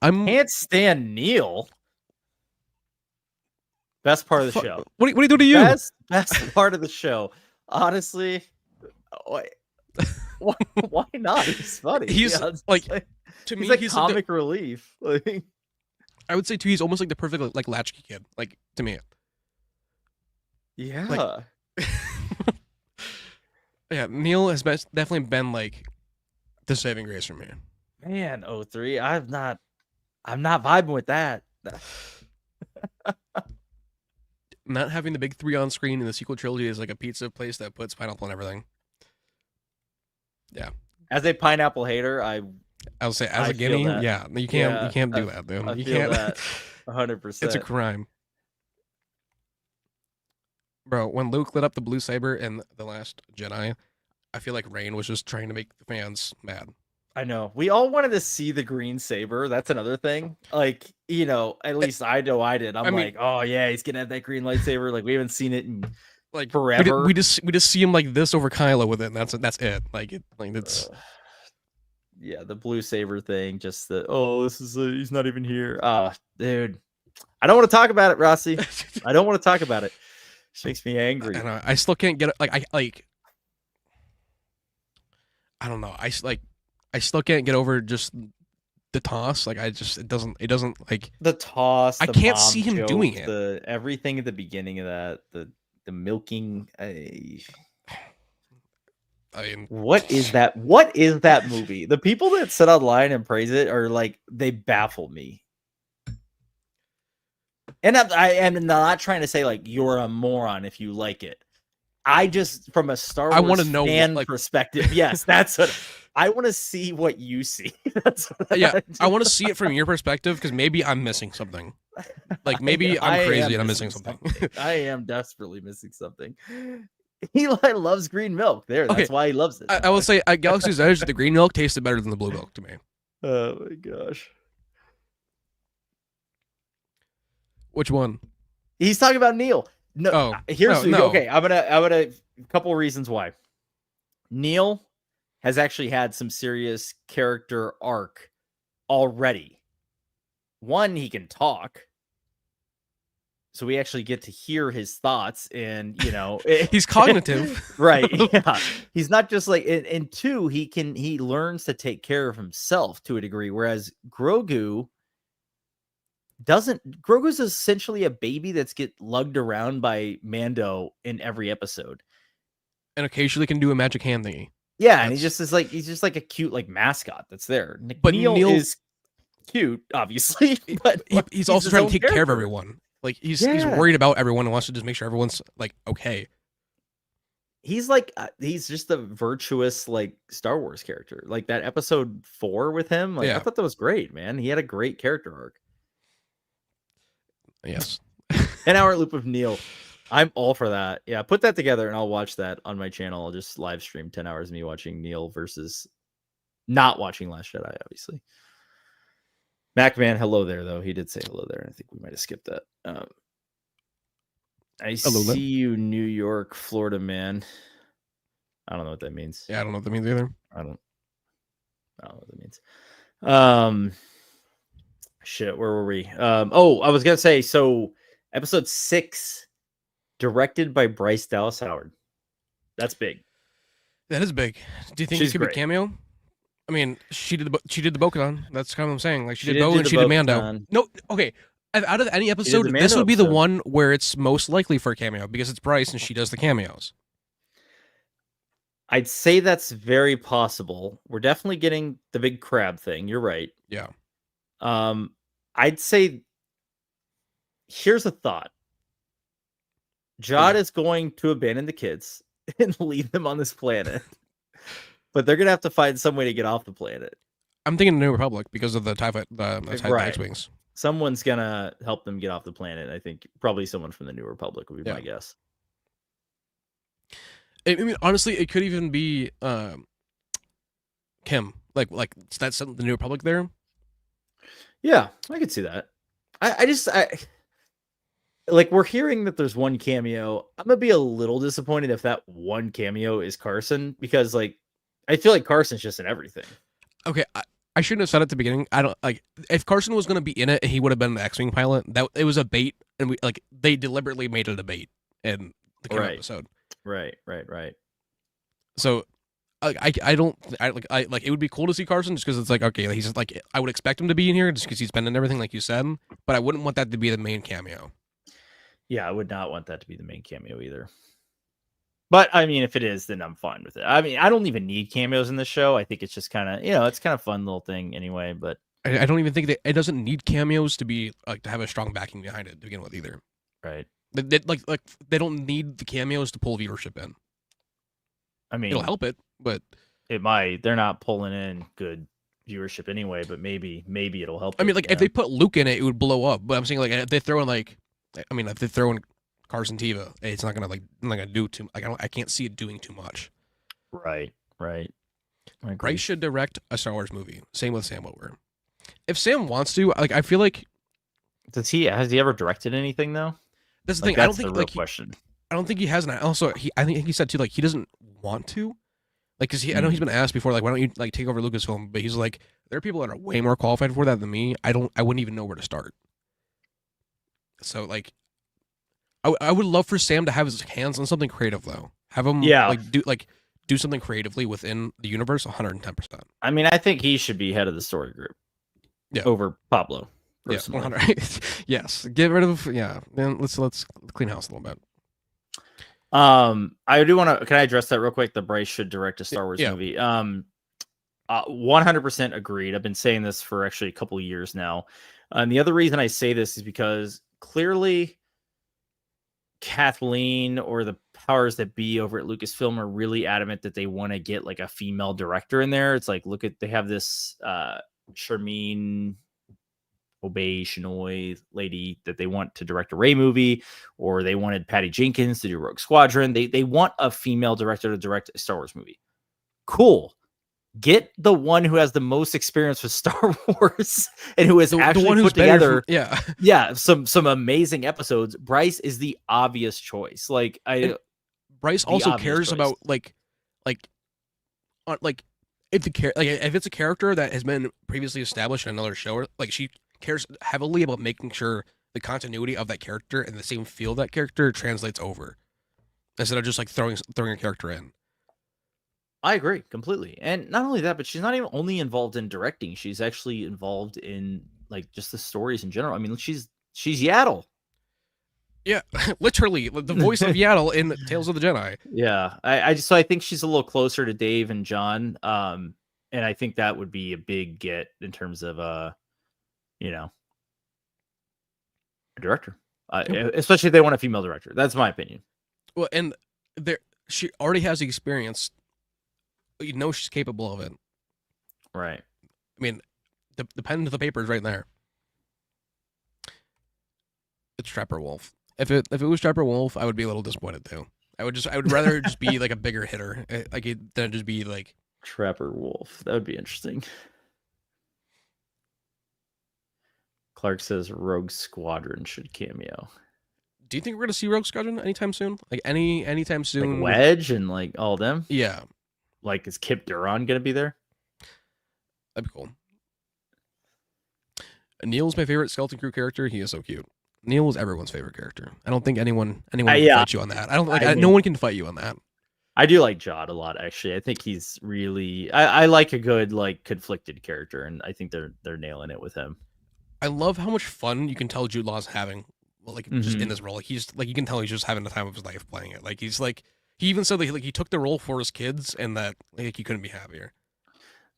I can't stand Neil. Best part of the show. What do you do to you? Best part of the show. Honestly, why not? He's funny. He's like to me, he's comic relief. Like, I would say too, he's almost like the perfect like latchkey kid. Like to me. Yeah. Like, yeah, Neil has definitely been like the saving grace for me. Man, 03, I'm not vibing with that. Not having the big 3 on screen in the sequel trilogy is like a pizza place that puts pineapple on everything. Yeah. As a pineapple hater, I'll say as a guinea, yeah, you can't do that, dude. You can't. That 100%. It's a crime, bro. When Luke lit up the blue saber in The Last Jedi, I feel like Rain was just trying to make the fans mad. I know. We all wanted to see the green saber. That's another thing. Like, at least I know I did. I mean, oh yeah, he's gonna have that green lightsaber. Like, we haven't seen it in like forever. We just see him like this over Kylo with it, and that's it. It's yeah, the blue saber thing. Just he's not even here. Dude, I don't want to talk about it, Rossi. I don't want to talk about it. It makes me angry. I still can't get it. I don't know. I still can't get over just the toss. Like it doesn't like the toss. I can't see him joke, doing it. Everything at the beginning of that, the milking. What is that? What is that movie? The people that sit online and praise it are like, they baffle me. And I am not trying to say like you're a moron if you like it. I just, from a Star Wars fan perspective, yes, that's what I want to see. What you see. That's what I want to see it from your perspective, because maybe I'm missing something. Like maybe I'm crazy and I'm missing something. I am desperately missing something. Eli loves green milk. That's why he loves it. I will say at Galaxy's Edge, the green milk tasted better than the blue milk to me. Oh my gosh. Which one? He's talking about Neil. No, okay. I'm gonna a couple of reasons why. Neil has actually had some serious character arc already. One, he can talk, so we actually get to hear his thoughts, and he's cognitive, right? Yeah, he's not just like. And two, he learns to take care of himself to a degree, whereas Grogu doesn't. Grogu's essentially a baby that's get lugged around by Mando in every episode, and occasionally can do a magic hand thingy. Yeah, and he's just like a cute like mascot that's there. But Neil is cute, obviously, but he's also trying to take care of everyone. Like he's worried about everyone and wants to just make sure everyone's like okay. He's just a virtuous like Star Wars character. Like that episode 4 with him, I thought that was great, man. He had a great character arc. Yes. An hour loop of Neil. I'm all for that. Yeah, put that together and I'll watch that on my channel. I'll just live stream 10 hours of me watching Neil versus not watching Last Jedi, obviously. Macman, hello there, though. He did say hello there, and I think we might have skipped that. See you, New York, Florida man. I don't know what that means. Yeah, I don't know what that means either. I don't know what that means. Shit, where were we? I was gonna say, so episode 6, directed by Bryce Dallas Howard. That's big. That is big. Do you think it could be Cameo? I mean, she did the Bo-Katan. That's kind of what I'm saying. Like she did Bo and she did Mando. No, okay. Out of any episode, this would be the one where it's most likely for a cameo because it's Bryce and she does the cameos. I'd say that's very possible. We're definitely getting the big crab thing. You're right. Yeah. I'd say here's a thought. Jod is going to abandon the kids and leave them on this planet. But they're going to have to find some way to get off the planet. I'm thinking the New Republic because of the TIE X-Wings. Someone's going to help them get off the planet. I think probably someone from the New Republic would be my guess. I mean, honestly, it could even be Kim. Like that's the New Republic there. Yeah, I could see that. I like, we're hearing that there's one cameo. I'm gonna be a little disappointed if that one cameo is Carson, because like I feel like Carson's just in everything. Okay, I shouldn't have said it at the beginning. I don't like if Carson was gonna be in it, he would have been the X-wing pilot. That it was a bait, and they deliberately made it a bait in the Cameo episode. Right. So it would be cool to see Carson just because it's like, okay, he's just like, I would expect him to be in here just because he's been in everything like you said, but I wouldn't want that to be the main cameo. Yeah, I would not want that to be the main cameo either. But I mean, if it is, then I'm fine with it. I mean, I don't even need cameos in this show. I think it's just kind of, it's kind of fun little thing anyway. But I don't even think that it doesn't need cameos to be like to have a strong backing behind it to begin with either. Right. They don't need the cameos to pull viewership in. I mean, it'll help it, but it might. They're not pulling in good viewership anyway, but maybe it'll help. I mean, like if they put Luke in it, it would blow up. But I'm saying like if they throw in if they throw in Carson Teva, it's not gonna do too. Like I can't see it doing too much. Right. Bryce should direct a Star Wars movie. Same with Sam Witwer. If Sam wants to, I feel like has he ever directed anything though? That's the thing. I don't think the real question. I don't think he has. And also, I think he said too, like he doesn't want to, like because I know he's been asked before, like why don't you like take over Lucasfilm? But he's like, there are people that are way more qualified for that than me. I wouldn't even know where to start. So like, I would love for Sam to have his hands on something creative though. Have him do something creatively within the universe. 110%. I mean, I think he should be head of the story group. Yeah. Over Pablo. Personally. Yeah, 100. Yes. Get rid of and let's clean house a little bit. I do want to. Can I address that real quick? The Bryce should direct a Star Wars movie. 100% agreed. I've been saying this for actually a couple of years now. And the other reason I say this is because clearly Kathleen or the powers that be over at Lucasfilm are really adamant that they want to get like a female director in there. It's like, they have this Sharmeen Obaishinoy lady that they want to direct a Rey movie, or they wanted Patty Jenkins to do Rogue Squadron. They want a female director to direct a Star Wars movie. Cool. Get the one who has the most experience with Star Wars and who has actually put together some amazing episodes. Bryce is the obvious choice. Like Bryce also cares about like if it's a character that has been previously established in another show, like she cares heavily about making sure the continuity of that character and the same feel that character translates over, instead of just like throwing a character in. I agree completely. And not only that, but she's not even only involved in directing. She's actually involved in like just the stories in general. I mean, she's Yaddle. Yeah, literally the voice of Yaddle in Tales of the Jedi. Yeah, I think she's a little closer to Dave and John. And I think that would be a big get in terms of a director, especially if they want a female director. That's my opinion. Well, and she already has the experience. She's capable of it. Right. I mean, the pen to the paper is right there. It's Trapper Wolf. If it was Trapper Wolf, I would be a little disappointed too. I would rather just be like a bigger hitter, than just be like Trapper Wolf. That would be interesting. Clark says Rogue Squadron should cameo. Do you think we're gonna see Rogue Squadron anytime soon? Like anytime soon? Like Wedge and like all of them? Yeah. Like, is Kip Duron gonna be there? That'd be cool. Neil's my favorite Skeleton Crew character. He is so cute. Neil is everyone's favorite character. I don't think anyone can fight you on that. No one can fight you on that. I do like Jod a lot, actually. I think he's really. I like a good like conflicted character, and I think they're nailing it with him. I love how much fun you can tell Jude Law's having, well, like just in this role. Like he's like you can tell he's just having the time of his life playing it. Like he's like he even said that he took the role for his kids and that like he couldn't be happier.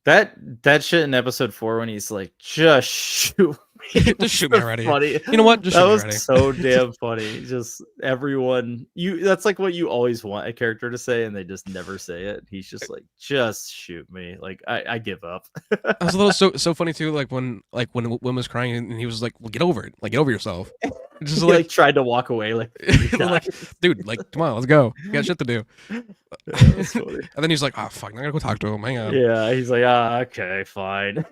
That shit in episode 4 when he's like, just shoot me. Just shoot me already. Funny. You know what? Just shoot me already. That was so damn funny. Just everyone, that's like what you always want a character to say, and they just never say it. He's just like, just shoot me. Like I give up. That was a little so funny too. Like when Wim was crying and he was like, "Well, get over it. Like get over yourself." Just he, like tried to walk away. Like, dude, like come on, let's go. You got shit to do. That's funny. And then he's like, "Oh fuck, I gotta go talk to him. Hang on." Yeah, he's like, okay, fine.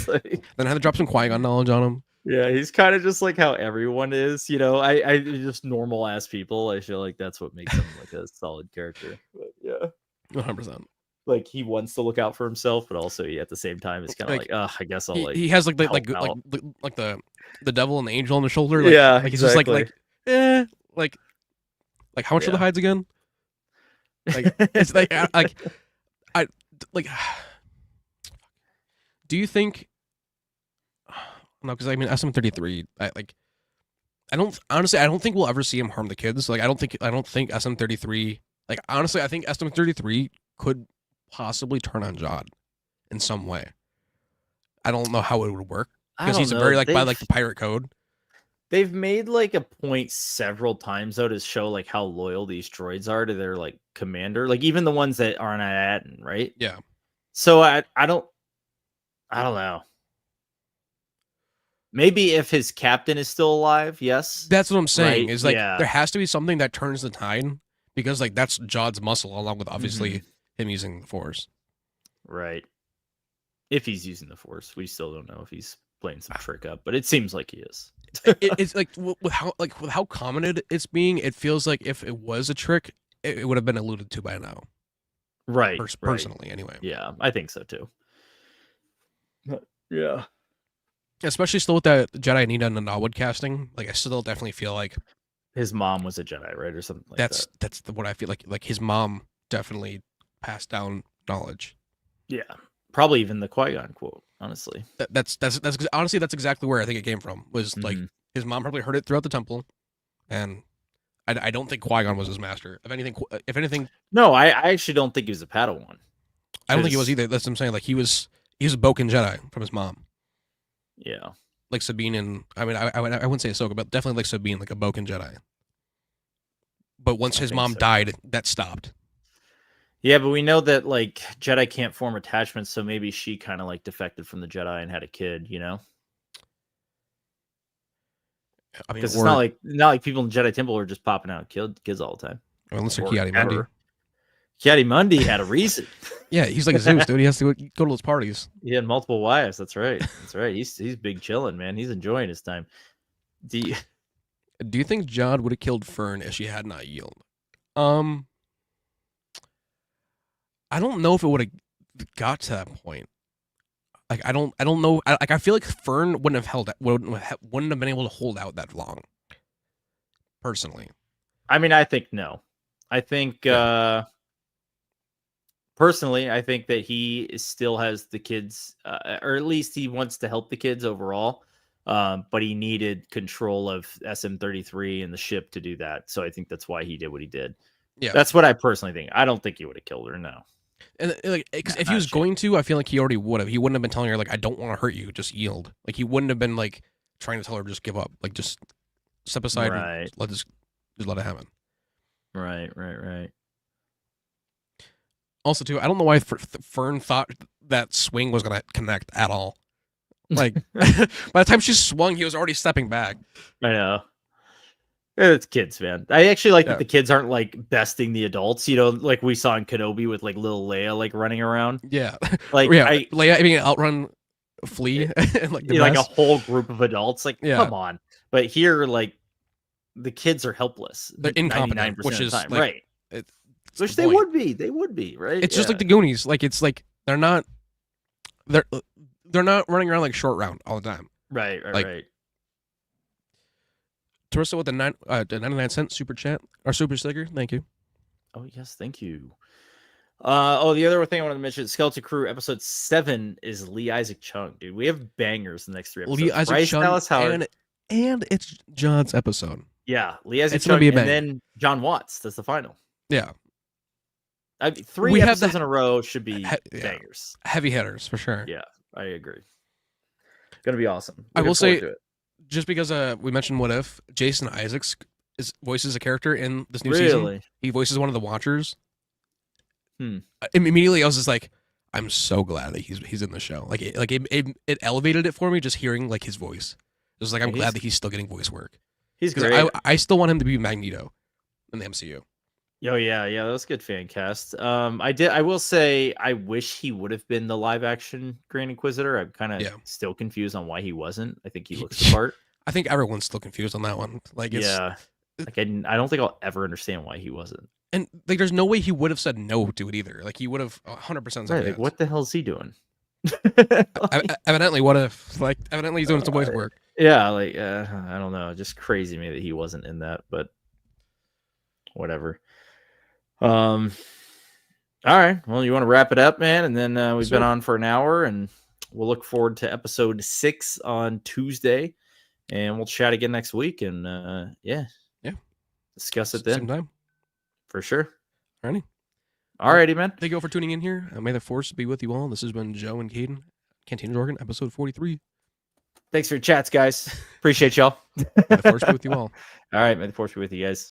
Like, then I had to drop some Qui-Gon knowledge on him. Yeah, he's kind of just like how everyone is, you know. I just normal ass people. I feel like that's what makes him like a solid character. But yeah, 100%. Like he wants to look out for himself, but also at the same time, it's kind of like, I guess I'll he has like the devil and the angel on the shoulder. Like, yeah, like he's just like how much are the hides again? Like it's like I like. Do you think? No, because I mean SM-33. I don't think we'll ever see him harm the kids. Like I don't think SM-33. Like honestly, I think SM-33 could possibly turn on Jod in some way. I don't know how it would work because he's very by like the pirate code. They've made like a point several times though to show like how loyal these droids are to their like commander. Like even the ones that aren't at Atten, right? Yeah. So I don't know. Maybe if his captain is still alive, yes. That's what I'm saying. Right? Is like there has to be something that turns the tide because like that's Jod's muscle along with obviously him using the Force. Right. If he's using the Force, we still don't know if he's playing some trick up, but it seems like he is. It's like with how common it's being, it feels like if it was a trick, it would have been alluded to by now. Right. Personally, anyway. Yeah, I think so too. Yeah. Especially still with that Jedi Nida and the Nodwood casting, like I still definitely feel like his mom was a Jedi, right, or something like that. That's what I feel like. Like his mom definitely passed down knowledge. Yeah, probably even the Qui-Gon quote. Honestly, that's honestly that's exactly where I think it came from. Was like his mom probably heard it throughout the temple, and I don't think Qui-Gon was his master. If anything, no, I actually don't think he was a Padawan. I don't think he was either. That's what I'm saying. Like he was a Boken Jedi from his mom. Yeah, like Sabine and I wouldn't say Ahsoka, but definitely like Sabine, like a Boken Jedi. But once his mom died, that stopped. Yeah, but we know that like Jedi can't form attachments, so maybe she kind of like defected from the Jedi and had a kid, you know? I mean, because it's not like people in Jedi Temple are just popping out kids all the time. Unless they're Ki-Adi-Mundi. Ki-Adi-Mundi had a reason. Yeah, he's like Zeus, dude. He has to go to those parties. He had multiple wives. That's right. That's right. He's big chilling, man. He's enjoying his time. Do you think Jod would have killed Fern if she had not yielded? I don't know if it would have got to that point. Like I don't know. I feel like Fern wouldn't have been able to hold out that long. Personally, I mean, I think no. I think personally, I think that he still has the kids, or at least he wants to help the kids overall. But he needed control of SM-33 and the ship to do that. So I think that's why he did what he did. Yeah, that's what I personally think. I don't think he would have killed her. No. And like, if he was going to, I feel like he already would have. He wouldn't have been telling her like, "I don't want to hurt you, just yield." Like he wouldn't have been like trying to tell her just give up. Like just step aside and just let it happen. Right. Also, too, I don't know why Fern thought that swing was gonna connect at all. Like by the time she swung, he was already stepping back. I know. It's kids, man. I actually like that the kids aren't like besting the adults, you know, like we saw in Kenobi with like little Leia like running around. Yeah. Like Leia outrun Flea and like like a whole group of adults. Like, come on. But here, like the kids are helpless. They're incompetent, which is like, right. Which they would be. They would be, right? It's just like the Goonies. Like it's like they're not running around like short round all the time. Right. Torissa with the 99-cent super chat or super sticker. Thank you. Oh yes, thank you. The other thing I wanted to mention, Skeleton Crew episode 7 is Lee Isaac Chung, dude. We have bangers the next 3 episodes. Lee Isaac Bryce Chung Dallas Howard. And it's John's episode. Yeah, Lee Isaac It's gonna Chung, be a and banger. then John Watts. That's the final. Yeah. 3 episodes in a row should be bangers. Heavy hitters, for sure. Yeah, I agree. Gonna be awesome. I will say, just because we mentioned What If, Jason Isaacs voices a character in this new season. He voices one of the Watchers. Immediately, I was just like, I'm so glad that he's in the show. Like it elevated it for me just hearing like his voice. It was like, I'm glad that he's still getting voice work. He's great. I still want him to be Magneto in the MCU. Oh yeah, that was a good fan cast. I will say I wish he would have been the live action Grand Inquisitor. I'm kind of still confused on why he wasn't. I think he looks the part. I think everyone's still confused on that one. Like I don't think I'll ever understand why he wasn't. And like, there's no way he would have said no to it either. Like he would have 100% said yes. Like, what the hell is he doing? Evidently, evidently he's doing some voice work. Yeah, I don't know. Just crazy to me that he wasn't in that, but whatever. All right. Well, you want to wrap it up, man? And then we've been on for an hour, and we'll look forward to episode 6 on Tuesday, and we'll chat again next week. And discuss it then. Same time. For sure. Alrighty, man. Thank you all for tuning in here. May the force be with you all. This has been Joe and Caden, Cantina Jargon, episode 43. Thanks for your chats, guys. Appreciate y'all. May the force be with you all. All right. May the force be with you guys.